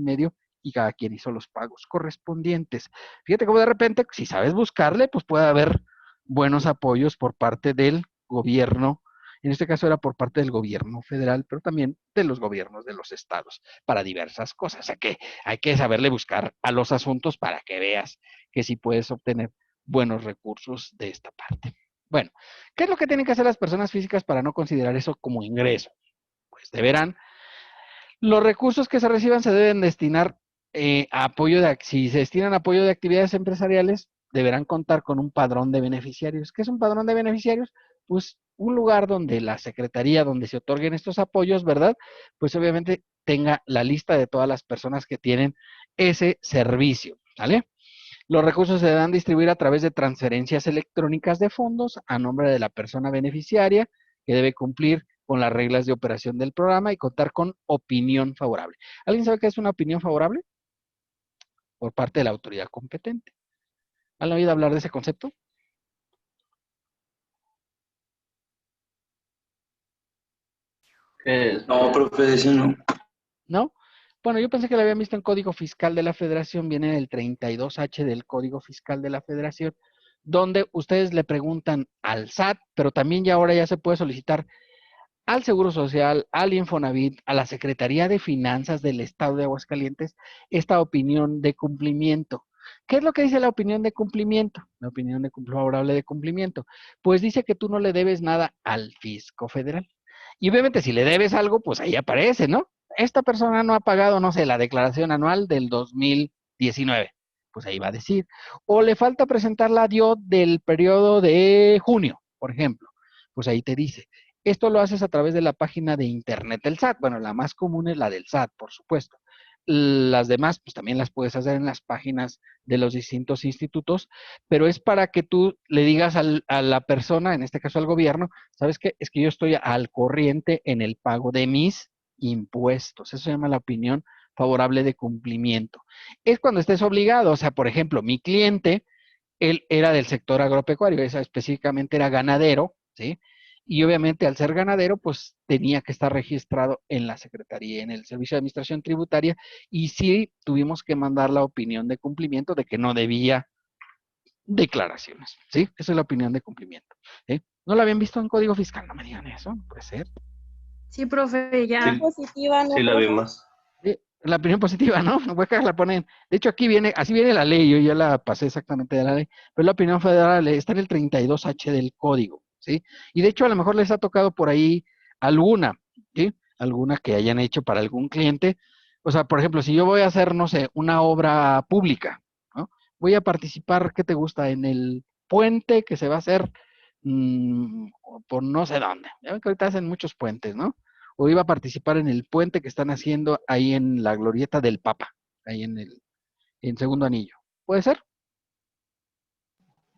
y cada quien hizo los pagos correspondientes. Fíjate cómo de repente, si sabes buscarle, pues puede haber buenos apoyos por parte del gobierno, en este caso era por parte del gobierno federal, pero también de los gobiernos de los estados, para diversas cosas. O sea que hay que saberle buscar a los asuntos para que veas que sí puedes obtener buenos recursos de esta parte. Bueno, ¿qué es lo que tienen que hacer las personas físicas para no considerar eso como ingreso? Pues deberán, los recursos que se reciban se deben destinar a apoyo si se destinan a apoyo de actividades empresariales, deberán contar con un padrón de beneficiarios. ¿Qué es un padrón de beneficiarios? Pues un lugar donde la secretaría, donde se otorguen estos apoyos, ¿verdad? Pues obviamente tenga la lista de todas las personas que tienen ese servicio, ¿vale? Los recursos se deberán distribuir a través de transferencias electrónicas de fondos a nombre de la persona beneficiaria, que debe cumplir con las reglas de operación del programa y contar con opinión favorable. ¿Alguien sabe qué es una opinión favorable? Por parte de la autoridad competente. ¿Han oído hablar de ese concepto? ¿qué es? No, profe, ese no. ¿No? Bueno, yo pensé que lo habían visto en Código Fiscal de la Federación, viene en el 32H del Código Fiscal de la Federación, donde ustedes le preguntan al SAT, pero también ya ahora ya se puede solicitar al Seguro Social, al Infonavit, a la Secretaría de Finanzas del Estado de Aguascalientes, esta opinión de cumplimiento. ¿Qué es lo que dice la opinión de cumplimiento? La opinión de favorable de cumplimiento. Pues dice que tú no le debes nada al fisco federal. Y obviamente si le debes algo, pues ahí aparece, ¿no? Esta persona no ha pagado, no sé, la declaración anual del 2019. Pues ahí va a decir. O le falta presentar la DIO del periodo de junio, por ejemplo. Pues ahí te dice. Esto lo haces a través de la página de internet del SAT. Bueno, la más común es la del SAT, por supuesto. Las demás, pues también las puedes hacer en las páginas de los distintos institutos, pero es para que tú le digas a la persona, en este caso al gobierno, ¿sabes qué? Es que yo estoy al corriente en el pago de mis impuestos. Eso se llama la opinión favorable de cumplimiento. Es cuando estés obligado, o sea, por ejemplo, mi cliente, él era del sector agropecuario, esa específicamente era ganadero, ¿sí? Y obviamente al ser ganadero, pues tenía que estar registrado en la Secretaría, en el Servicio de Administración Tributaria, y sí tuvimos que mandar la opinión de cumplimiento de que no debía declaraciones, ¿sí? Esa es la opinión de cumplimiento, ¿sí? ¿No la habían visto en Código Fiscal? No me digan eso, no puede ser. Sí, profe, ya. Sí, Positiva, ¿no, sí la profe? vimos. La opinión positiva, ¿no? Huecas la ponen. De hecho, aquí viene, así viene la ley, yo ya la pasé exactamente de la ley, pero la opinión federal está en el 32H del código, ¿sí? Y de hecho, a lo mejor les ha tocado por ahí alguna, ¿sí? Alguna que hayan hecho para algún cliente. O sea, por ejemplo, si yo voy a hacer, no sé, una obra pública, ¿no? Voy a participar, ¿qué te gusta? En el puente que se va a hacer por no sé dónde. Ya ven que ahorita hacen muchos puentes, ¿no? O iba a participar en el puente que están haciendo ahí en la glorieta del Papa, ahí en Segundo Anillo. ¿Puede ser?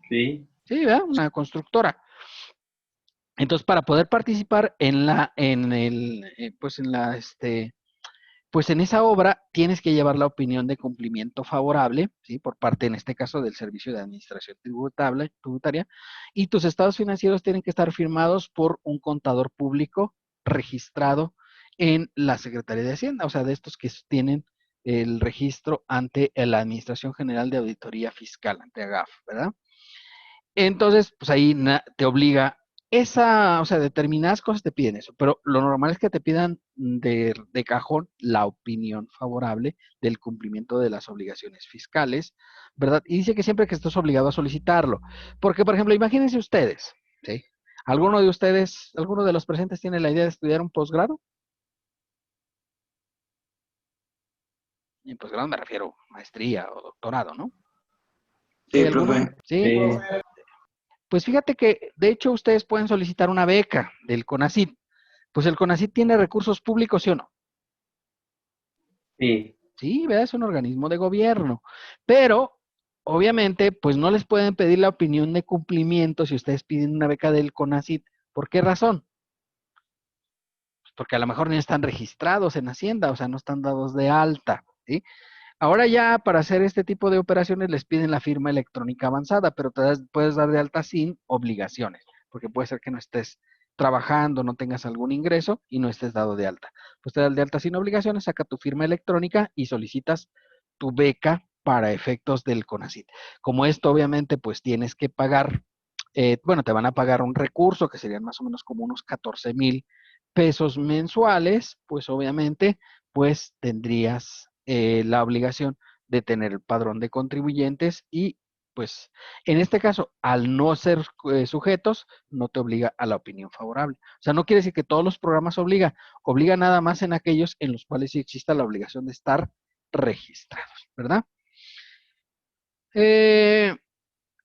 Sí. Sí, ¿verdad? Una constructora. Entonces, para poder participar pues en esa obra tienes que llevar la opinión de cumplimiento favorable, ¿sí? Por parte, en este caso, del Servicio de Administración Tributaria, y tus estados financieros tienen que estar firmados por un contador público registrado en la Secretaría de Hacienda, o sea, de estos que tienen el registro ante la Administración General de Auditoría Fiscal, ante AGAF, ¿verdad? Entonces, pues ahí te obliga o sea, determinadas cosas te piden eso, pero lo normal es que te pidan de cajón la opinión favorable del cumplimiento de las obligaciones fiscales, ¿verdad? Y dice que siempre que estés obligado a solicitarlo, porque, por ejemplo, imagínense ustedes, ¿sí? ¿Alguno de ustedes, alguno de los presentes tiene la idea de estudiar un posgrado? Y en posgrado me refiero a maestría o doctorado, ¿no? ¿Sí, Sí, alguno? profe. Sí. Sí. Pues fíjate que, de hecho, ustedes pueden solicitar una beca del CONACYT. Pues el CONACYT tiene recursos públicos, ¿sí o no? Sí. Sí, ¿verdad? Es un organismo de gobierno. Pero, obviamente, pues no les pueden pedir la opinión de cumplimiento si ustedes piden una beca del CONACYT. ¿Por qué razón? Pues porque a lo mejor ni están registrados en Hacienda, o sea, no están dados de alta, ¿sí? Ahora ya para hacer este tipo de operaciones les piden la firma electrónica avanzada, pero puedes dar de alta sin obligaciones, porque puede ser que no estés trabajando, no tengas algún ingreso y no estés dado de alta. Pues te das de alta sin obligaciones, saca tu firma electrónica y solicitas tu beca para efectos del CONACYT. Como esto obviamente pues tienes que pagar, bueno, te van a pagar un recurso que serían más o menos como unos 14,000 pesos mensuales, pues obviamente pues tendrías la obligación de tener el padrón de contribuyentes y pues en este caso, al no ser sujetos, no te obliga a la opinión favorable. O sea, no quiere decir que todos los programas obliga nada más en aquellos en los cuales sí exista la obligación de estar registrados, ¿verdad?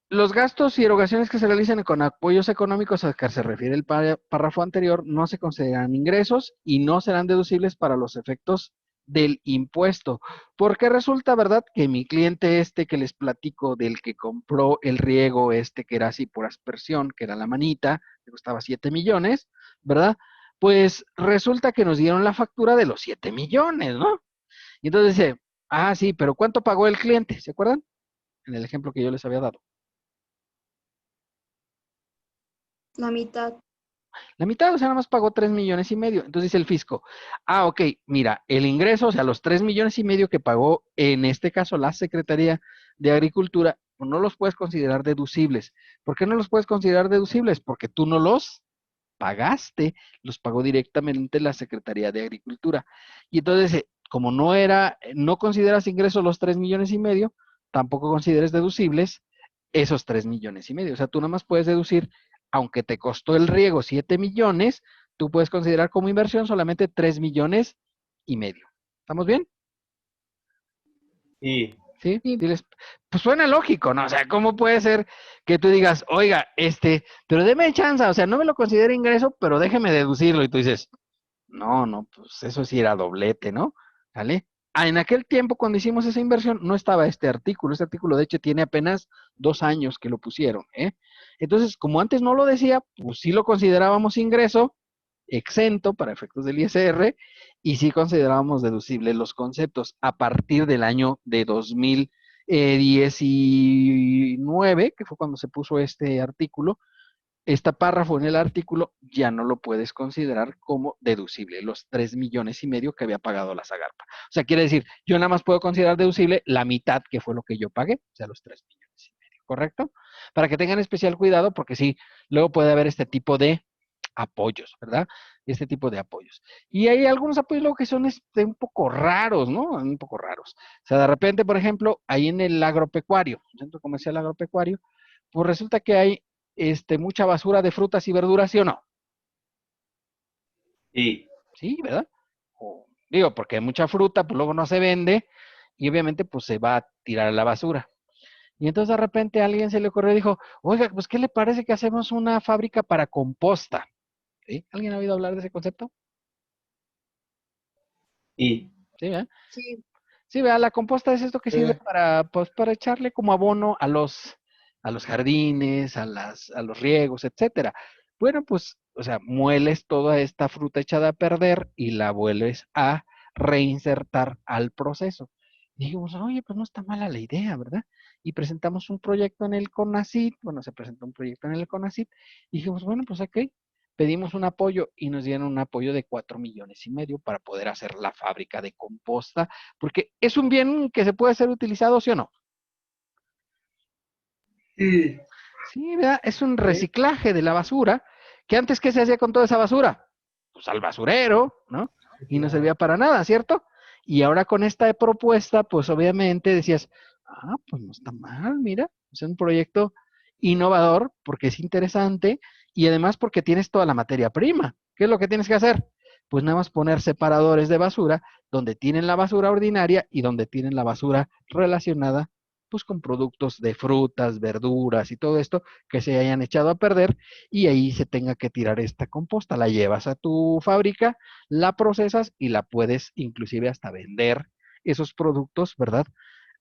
Los gastos y erogaciones que se realicen con apoyos económicos a que se refiere el párrafo anterior no se consideran ingresos y no serán deducibles para los efectos del impuesto. Porque resulta, ¿verdad?, que mi cliente que les platico del que compró el riego que era así por aspersión, que era la manita, que costaba 7 millones, ¿verdad? Pues resulta que nos dieron la factura de los 7 millones, ¿no? Y entonces dice, sí, pero ¿cuánto pagó el cliente? ¿Se acuerdan? En el ejemplo que yo les había dado. La mitad. La mitad, o sea, nada más pagó 3,5 millones. Entonces dice el fisco, ok, mira, el ingreso, o sea, los 3,5 millones que pagó, en este caso, la Secretaría de Agricultura, pues no los puedes considerar deducibles. ¿Por qué no los puedes considerar deducibles? Porque tú no los pagaste, los pagó directamente la Secretaría de Agricultura. Y entonces, como no consideras ingresos los 3,5 millones, tampoco consideres deducibles esos 3,5 millones. O sea, tú nada más puedes deducir, aunque te costó el riego 7 millones, tú puedes considerar como inversión solamente 3,5 millones. ¿Estamos bien? Sí. ¿Sí? Pues suena lógico, ¿no? O sea, ¿cómo puede ser que tú digas, oiga, pero deme chance, o sea, no me lo considero ingreso, pero déjeme deducirlo? Y tú dices, no, pues eso sí era doblete, ¿no? ¿Vale? En aquel tiempo, cuando hicimos esa inversión, no estaba este artículo. Este artículo, de hecho, tiene apenas 2 años que lo pusieron, ¿eh? Entonces, como antes no lo decía, pues sí lo considerábamos ingreso, exento para efectos del ISR, y sí considerábamos deducibles los conceptos. A partir del año de 2019, que fue cuando se puso este artículo, este párrafo en el artículo ya no lo puedes considerar como deducible, los 3,5 millones que había pagado la Zagarpa. O sea, quiere decir, yo nada más puedo considerar deducible la mitad que fue lo que yo pagué, o sea, los 3,5 millones, ¿correcto? Para que tengan especial cuidado, porque sí, luego puede haber este tipo de apoyos, ¿verdad? Este tipo de apoyos. Y hay algunos apoyos luego que son un poco raros, ¿no? Un poco raros. O sea, de repente, por ejemplo, ahí en el agropecuario, Centro Comercial Agropecuario, pues resulta que hay mucha basura de frutas y verduras, ¿sí o no? Sí. Sí, ¿verdad? Digo, porque mucha fruta, pues luego no se vende y obviamente pues se va a tirar a la basura. Y entonces de repente a alguien se le ocurrió y dijo, oiga, pues ¿qué le parece que hacemos una fábrica para composta? ¿Sí? ¿Alguien ha oído hablar de ese concepto? Sí. Sí, ¿verdad? Sí. Sí, ¿verdad? La composta es esto que sirve para, pues, para echarle como abono a los jardines, a los riegos, etcétera. Bueno, pues, o sea, mueles toda esta fruta echada a perder y la vuelves a reinsertar al proceso. Y dijimos, oye, pues no está mala la idea, ¿verdad? Y presentamos un proyecto en el CONACYT, bueno, se presentó un proyecto en el CONACYT, y dijimos, bueno, pues ok, pedimos un apoyo y nos dieron un apoyo de 4,5 millones para poder hacer la fábrica de composta, porque es un bien que se puede ser utilizado, ¿sí o no? Sí. Sí, ¿verdad? Es un reciclaje de la basura, que antes, ¿qué se hacía con toda esa basura? Pues al basurero, ¿no? Y no servía para nada, ¿cierto? Y ahora con esta propuesta, pues obviamente decías, pues no está mal, mira, es un proyecto innovador porque es interesante y además porque tienes toda la materia prima. ¿Qué es lo que tienes que hacer? Pues nada más poner separadores de basura donde tienen la basura ordinaria y donde tienen la basura relacionada pues con productos de frutas, verduras y todo esto que se hayan echado a perder y ahí se tenga que tirar esta composta. La llevas a tu fábrica, la procesas y la puedes inclusive hasta vender esos productos, ¿verdad?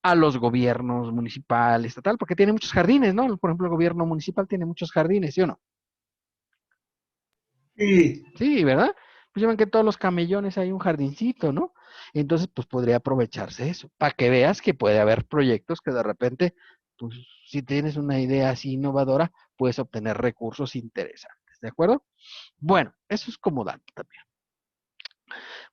A los gobiernos municipal, estatal, porque tiene muchos jardines, ¿no? Por ejemplo, el gobierno municipal tiene muchos jardines, ¿sí o no? Sí. Sí, ¿verdad? Pues ya ven que en todos los camellones hay un jardincito, ¿no? Entonces, pues podría aprovecharse eso, para que veas que puede haber proyectos que de repente, pues si tienes una idea así innovadora, puedes obtener recursos interesantes, ¿de acuerdo? Bueno, eso es como dato también.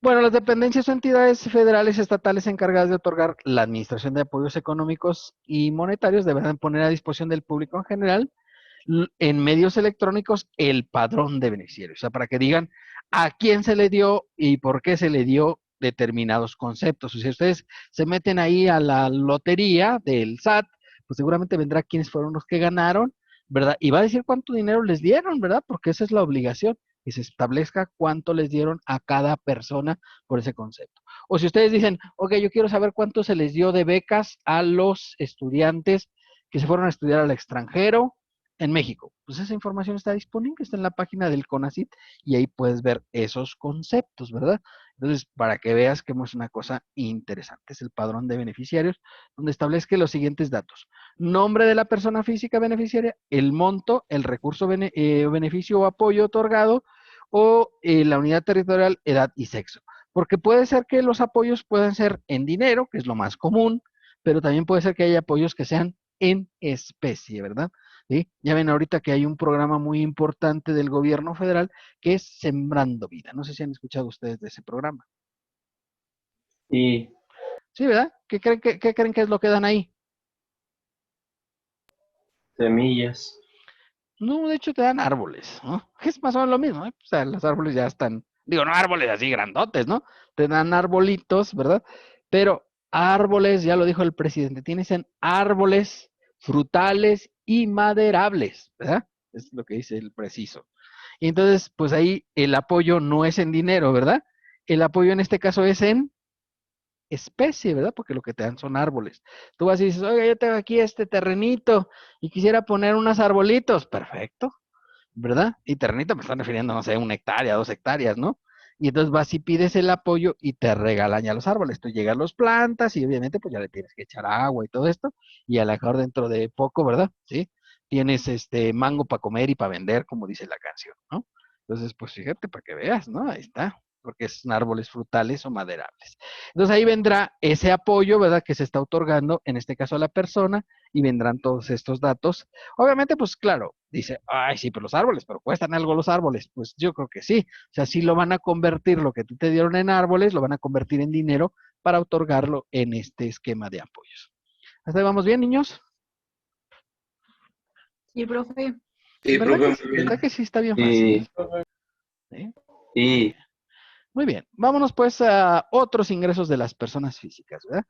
Bueno, las dependencias o entidades federales y estatales encargadas de otorgar la administración de apoyos económicos y monetarios deberán poner a disposición del público en general en medios electrónicos el padrón de beneficiarios, o sea, para que digan a quién se le dio y por qué se le dio determinados conceptos. O sea, ustedes se meten ahí a la lotería del SAT, pues seguramente vendrá quiénes fueron los que ganaron, ¿verdad? Y va a decir cuánto dinero les dieron, ¿verdad? Porque esa es la obligación, que se establezca cuánto les dieron a cada persona por ese concepto. O si ustedes dicen, ok, yo quiero saber cuánto se les dio de becas a los estudiantes que se fueron a estudiar al extranjero, en México. Pues esa información está disponible, está en la página del CONACYT y ahí puedes ver esos conceptos, ¿verdad? Entonces, para que veas que es una cosa interesante, es el padrón de beneficiarios, donde establezca los siguientes datos. Nombre de la persona física beneficiaria, el monto, el recurso, beneficio o apoyo otorgado, o la unidad territorial, edad y sexo. Porque puede ser que los apoyos puedan ser en dinero, que es lo más común, pero también puede ser que haya apoyos que sean en especie, ¿verdad? ¿Sí? Ya ven ahorita que hay un programa muy importante del gobierno federal que es Sembrando Vida. No sé si han escuchado ustedes de ese programa. Sí. Sí, ¿verdad? ¿Qué creen que es lo que dan ahí? Semillas. No, de hecho te dan árboles, ¿no? Es más o menos lo mismo, ¿eh? O sea, los árboles ya están, digo, no árboles así grandotes, ¿no? Te dan arbolitos, ¿verdad? Pero árboles, ya lo dijo el presidente, tienes en árboles frutales y maderables, ¿verdad? Es lo que dice el preciso. Y entonces, pues ahí el apoyo no es en dinero, ¿verdad? El apoyo en este caso es en especie, ¿verdad? Porque lo que te dan son árboles. Tú vas y dices, oiga, yo tengo aquí este terrenito y quisiera poner unos arbolitos. Perfecto, ¿verdad? Y terrenito me están refiriendo, no sé, 1 hectárea, 2 hectáreas, ¿no? Y entonces vas y pides el apoyo y te regalan ya los árboles. Tú llegas, los plantas y obviamente pues ya le tienes que echar agua y todo esto. Y a lo mejor dentro de poco, ¿verdad? Sí, tienes mango para comer y para vender, como dice la canción, ¿no? Entonces, pues fíjate para que veas, ¿no? Ahí está. porque son árboles frutales o maderables. Entonces ahí vendrá ese apoyo, ¿verdad? Que se está otorgando, en este caso a la persona, y vendrán todos estos datos. Obviamente, pues claro, dice, ay, sí, pero los árboles, pero cuestan algo los árboles. Pues yo creo que sí. O sea, sí lo van a convertir, lo que a ti te dieron en árboles, lo van a convertir en dinero para otorgarlo en este esquema de apoyos. ¿Hasta ahí vamos bien, niños? Sí, profe. Sí, ¿Verdad profe, que, muy verdad bien. que sí está bien Sí, fácil? ¿Sí? sí, Muy bien. Vámonos pues a otros ingresos de las personas físicas, ¿verdad?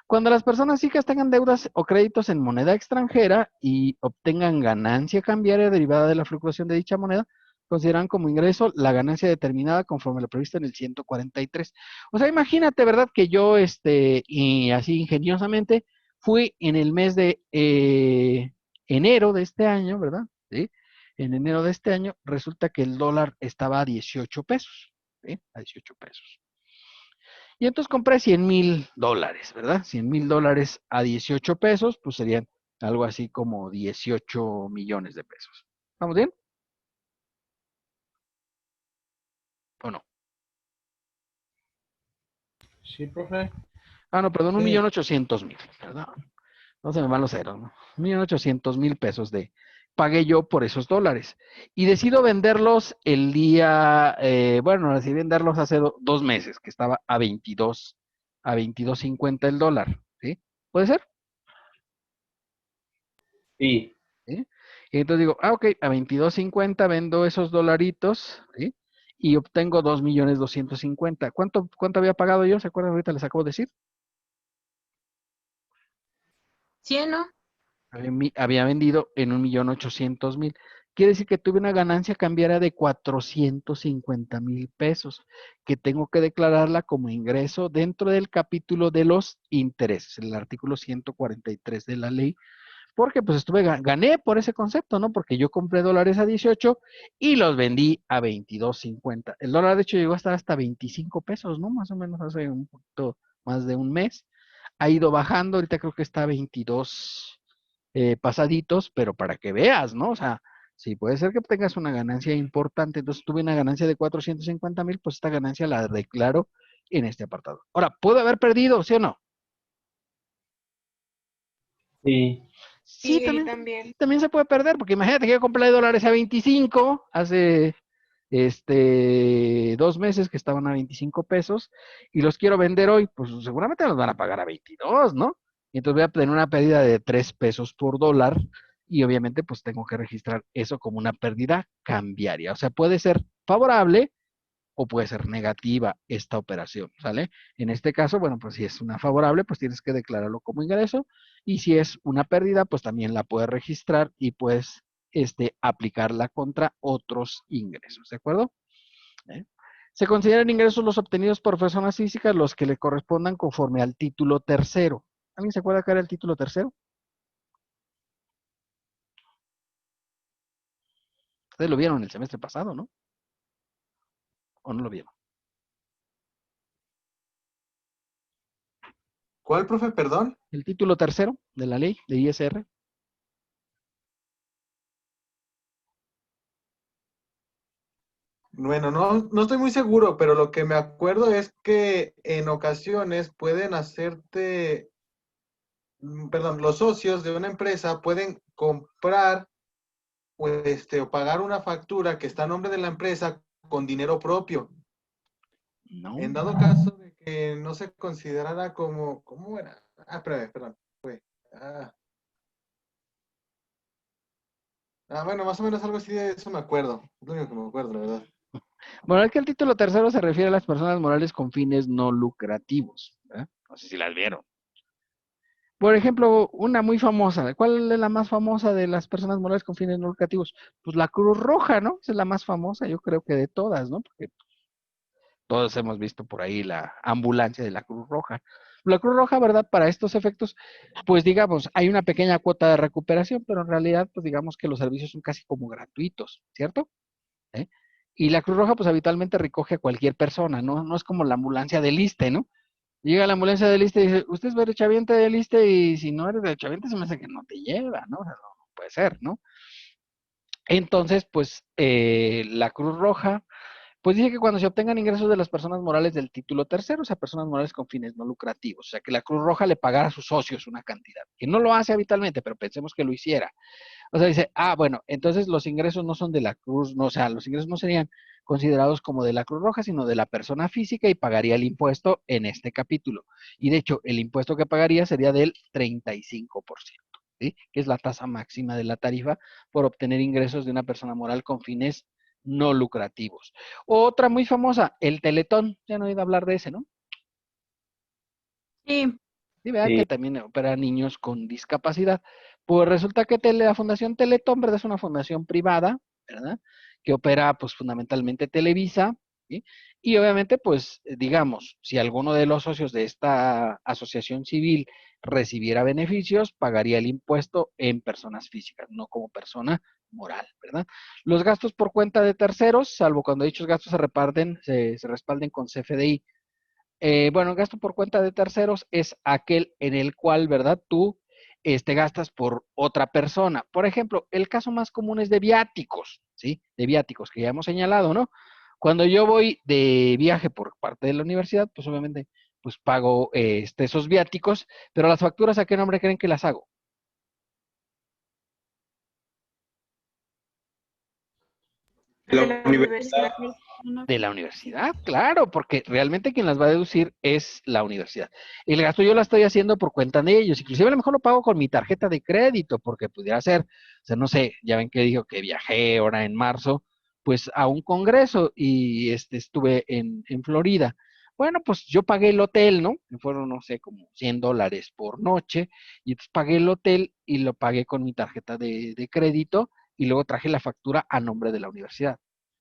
Cuando las personas físicas tengan deudas o créditos en moneda extranjera y obtengan ganancia cambiaria derivada de la fluctuación de dicha moneda, consideran como ingreso la ganancia determinada conforme lo previsto en el 143. O sea, imagínate, ¿verdad? Que yo, y así ingeniosamente, fui en el mes de enero de este año, ¿verdad? ¿Sí? En enero de este año resulta que el dólar estaba a 18 pesos, ¿sí? A 18 pesos. Y entonces compré $100,000, ¿verdad? $100,000 a 18 pesos, pues serían algo así como 18 millones de pesos. ¿Vamos bien? ¿O no? Sí, profe. Ah, no, perdón, Sí. 1,800,000, ¿verdad? No se me van los ceros, ¿no? 1,800,000 pesos pagué yo por esos dólares. Y decido venderlos el día, bueno, decidí venderlos hace 2 meses, que estaba a 22.50 el dólar, ¿sí? ¿Puede ser? sí. ¿Sí? Y entonces digo, ok, a 22.50 vendo esos dolaritos, ¿sí? Y obtengo 2,250,000. ¿Cuánto había pagado yo? ¿Se acuerdan? Ahorita les acabo de decir. 100, ¿no? Había vendido en 1,800,000. Quiere decir que tuve una ganancia cambiaria de 450,000 pesos, que tengo que declararla como ingreso dentro del capítulo de los intereses, el artículo 143 de la ley, porque pues gané por ese concepto, ¿no? Porque yo compré dólares a 18 y los vendí a 22.50. El dólar, de hecho, llegó a estar hasta 25 pesos, ¿no? Más o menos hace un poquito más de un mes. Ha ido bajando, ahorita creo que está a 22 pasaditos, pero para que veas, ¿no? O sea, si puede ser que tengas una ganancia importante, entonces tuve una ganancia de 450,000, pues esta ganancia la declaro en este apartado. Ahora, ¿puedo haber perdido, sí o no? Sí, Sí, también se puede perder, porque imagínate que yo compré dólares a 25 hace 2 meses que estaban a 25 pesos y los quiero vender hoy, pues seguramente los van a pagar a 22, ¿no? Y entonces voy a tener una pérdida de 3 pesos por dólar y obviamente pues tengo que registrar eso como una pérdida cambiaria. O sea, puede ser favorable o puede ser negativa esta operación, ¿sale? En este caso, bueno, pues si es una favorable, pues tienes que declararlo como ingreso y si es una pérdida, pues también la puedes registrar y puedes aplicarla contra otros ingresos, ¿de acuerdo? ¿Eh? Se consideran ingresos los obtenidos por personas físicas los que le correspondan conforme al título tercero. ¿Alguien se acuerda que era el título tercero? Ustedes lo vieron el semestre pasado, ¿no? ¿O no lo vieron? ¿Cuál, profe? Perdón. El título tercero de la ley de ISR. Bueno, no estoy muy seguro, pero lo que me acuerdo es que en ocasiones pueden hacerte, perdón, los socios de una empresa pueden comprar o pagar una factura que está a nombre de la empresa con dinero propio. No. En dado caso de que no se considerara como, ¿cómo era? Perdón, fue. Ah, bueno, más o menos algo así de eso me acuerdo. Es lo único que me acuerdo, la verdad. Bueno, es que el título tercero se refiere a las personas morales con fines no lucrativos. ¿Eh? No sé si las vieron. Por ejemplo, una muy famosa. ¿Cuál es la más famosa de las personas morales con fines no lucrativos? Pues la Cruz Roja, ¿no? Esa es la más famosa, yo creo que de todas, ¿no? Porque todos hemos visto por ahí la ambulancia de la Cruz Roja. La Cruz Roja, ¿verdad? Para estos efectos, pues digamos, hay una pequeña cuota de recuperación, pero en realidad, pues digamos que los servicios son casi como gratuitos, ¿cierto? ¿Eh? Y la Cruz Roja, pues habitualmente recoge a cualquier persona, ¿no? No es como la ambulancia del ISSSTE, ¿no? Llega la ambulancia del ISSSTE y dice, ¿usted es derechohabiente del ISSSTE? Y si no eres derechohabiente, se me hace que no te lleva, ¿no? O sea, no puede ser, ¿no? Entonces, pues, la Cruz Roja, Pues dice que cuando se obtengan ingresos de las personas morales del título tercero, o sea, personas morales con fines no lucrativos, o sea, que la Cruz Roja le pagara a sus socios una cantidad, que no lo hace habitualmente, pero pensemos que lo hiciera. O sea, dice, bueno, entonces los ingresos no son de la Cruz, no, o sea, los ingresos no serían considerados como de la Cruz Roja, sino de la persona física y pagaría el impuesto en este capítulo. Y de hecho, el impuesto que pagaría sería del 35%, ¿sí? Que es la tasa máxima de la tarifa por obtener ingresos de una persona moral con fines no lucrativos. Otra muy famosa, el Teletón. Ya no he oído hablar de ese, ¿no? Sí. Sí, ¿verdad? Sí. Que también opera a niños con discapacidad. Pues resulta que la Fundación Teletón, ¿verdad? Es una fundación privada, ¿verdad? Que opera, pues, fundamentalmente Televisa, ¿sí? Y obviamente, pues, digamos, si alguno de los socios de esta asociación civil recibiera beneficios, pagaría el impuesto en personas físicas, no como persona moral, ¿verdad? Los gastos por cuenta de terceros, salvo cuando dichos gastos se respalden con CFDI. Bueno, gasto por cuenta de terceros es aquel en el cual, ¿verdad? Tú gastas por otra persona. Por ejemplo, el caso más común es de viáticos, ¿sí? De viáticos, que ya hemos señalado, ¿no? Cuando yo voy de viaje por parte de la universidad, pues obviamente, pues pago esos viáticos, pero las facturas, ¿a qué nombre creen que las hago? De la universidad. De la universidad, claro, porque realmente quien las va a deducir es la universidad. El gasto yo la estoy haciendo por cuenta de ellos, inclusive a lo mejor lo pago con mi tarjeta de crédito, porque pudiera ser, o sea, no sé, ya ven que dijo que viajé ahora en marzo, pues a un congreso y estuve en Florida. Bueno, pues yo pagué el hotel, ¿no? Que fueron, no sé, como $100 por noche, y entonces pagué el hotel y lo pagué con mi tarjeta de crédito, y luego traje la factura a nombre de la universidad.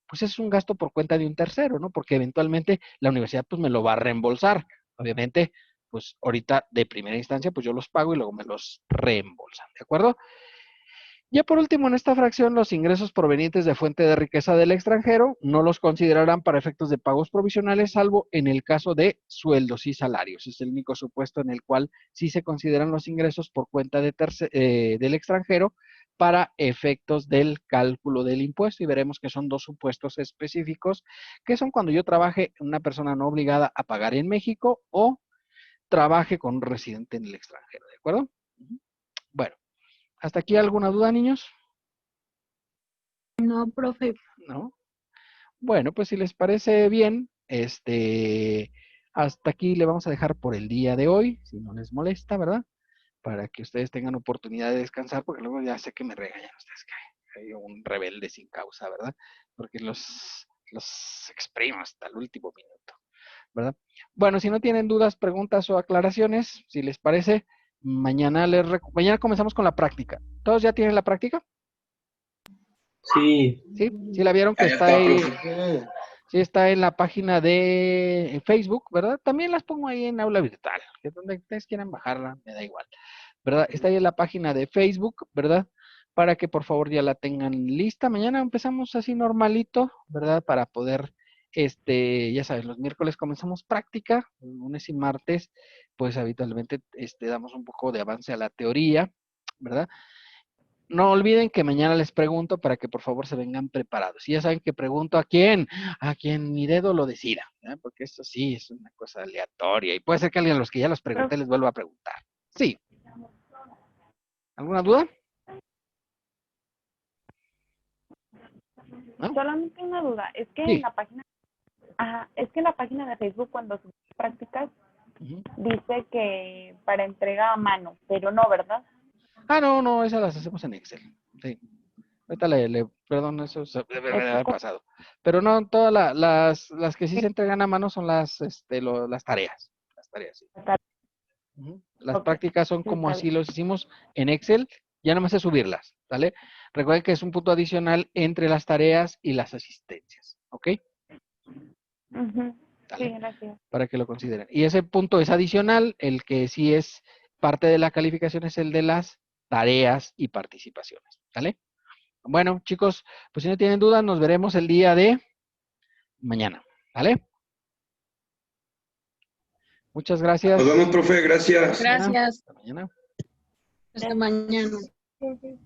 Pues es un gasto por cuenta de un tercero, ¿no? Porque eventualmente la universidad pues me lo va a reembolsar. Obviamente, pues ahorita de primera instancia pues yo los pago y luego me los reembolsan, ¿de acuerdo? Ya por último, en esta fracción, los ingresos provenientes de fuente de riqueza del extranjero no los considerarán para efectos de pagos provisionales, salvo en el caso de sueldos y salarios. Es el único supuesto en el cual sí se consideran los ingresos por cuenta del extranjero para efectos del cálculo del impuesto, y veremos que son dos supuestos específicos, que son cuando yo trabaje una persona no obligada a pagar en México o trabaje con un residente en el extranjero, ¿de acuerdo? Bueno, ¿hasta aquí alguna duda, niños? No, profe. ¿No? Bueno, pues si les parece bien, hasta aquí le vamos a dejar por el día de hoy, si no les molesta, ¿verdad? Para que ustedes tengan oportunidad de descansar, porque luego ya sé que me regañan ustedes, que hay un rebelde sin causa, ¿verdad? Porque los exprimo hasta el último minuto, ¿verdad? Bueno, si no tienen dudas, preguntas o aclaraciones, si les parece, mañana comenzamos con la práctica. ¿Todos ya tienen la práctica? Sí. ¿Sí? ¿Sí la vieron que Ahí está está, ahí? profe. Sí, está en la página de Facebook, ¿verdad? También las pongo ahí en Aula Virtual, que donde ustedes quieran bajarla, me da igual, ¿verdad? Está ahí en la página de Facebook, ¿verdad? Para que por favor ya la tengan lista. Mañana empezamos así normalito, ¿verdad? Para poder, ya sabes, los miércoles comenzamos práctica, lunes y martes, pues habitualmente, damos un poco de avance a la teoría, ¿verdad? No olviden que mañana les pregunto para que por favor se vengan preparados. Y ya saben que pregunto a quien mi dedo lo decida, ¿eh? Porque esto sí es una cosa aleatoria y puede ser que alguien a los que ya los pregunté les vuelva a preguntar. Sí. ¿Alguna duda? ¿No? Solamente una duda, es que Sí. en la página, es que en la página de Facebook cuando subimos prácticas Ujú. dice que para entrega a mano, pero no, ¿verdad? No, esas las hacemos en Excel. Sí. Ahorita perdón, eso debe haber pasado. Pero no, todas las que sí se entregan a mano son las tareas. Las tareas, sí. Ujú. Las Ok, prácticas son sí, como está así los hicimos en Excel, ya nada más es subirlas, ¿vale? Recuerden que es un punto adicional entre las tareas y las asistencias, ¿ok? bien. Ujú. Sí, ¿Vale? gracias. Para que lo consideren. Y ese punto es adicional, el que sí es parte de la calificación es el de las tareas y participaciones, ¿vale? Bueno, chicos, pues si no tienen dudas, nos veremos el día de mañana, ¿vale? Muchas gracias. Nos vemos, profe, gracias. Gracias. Hasta mañana. Hasta mañana. Sí, sí.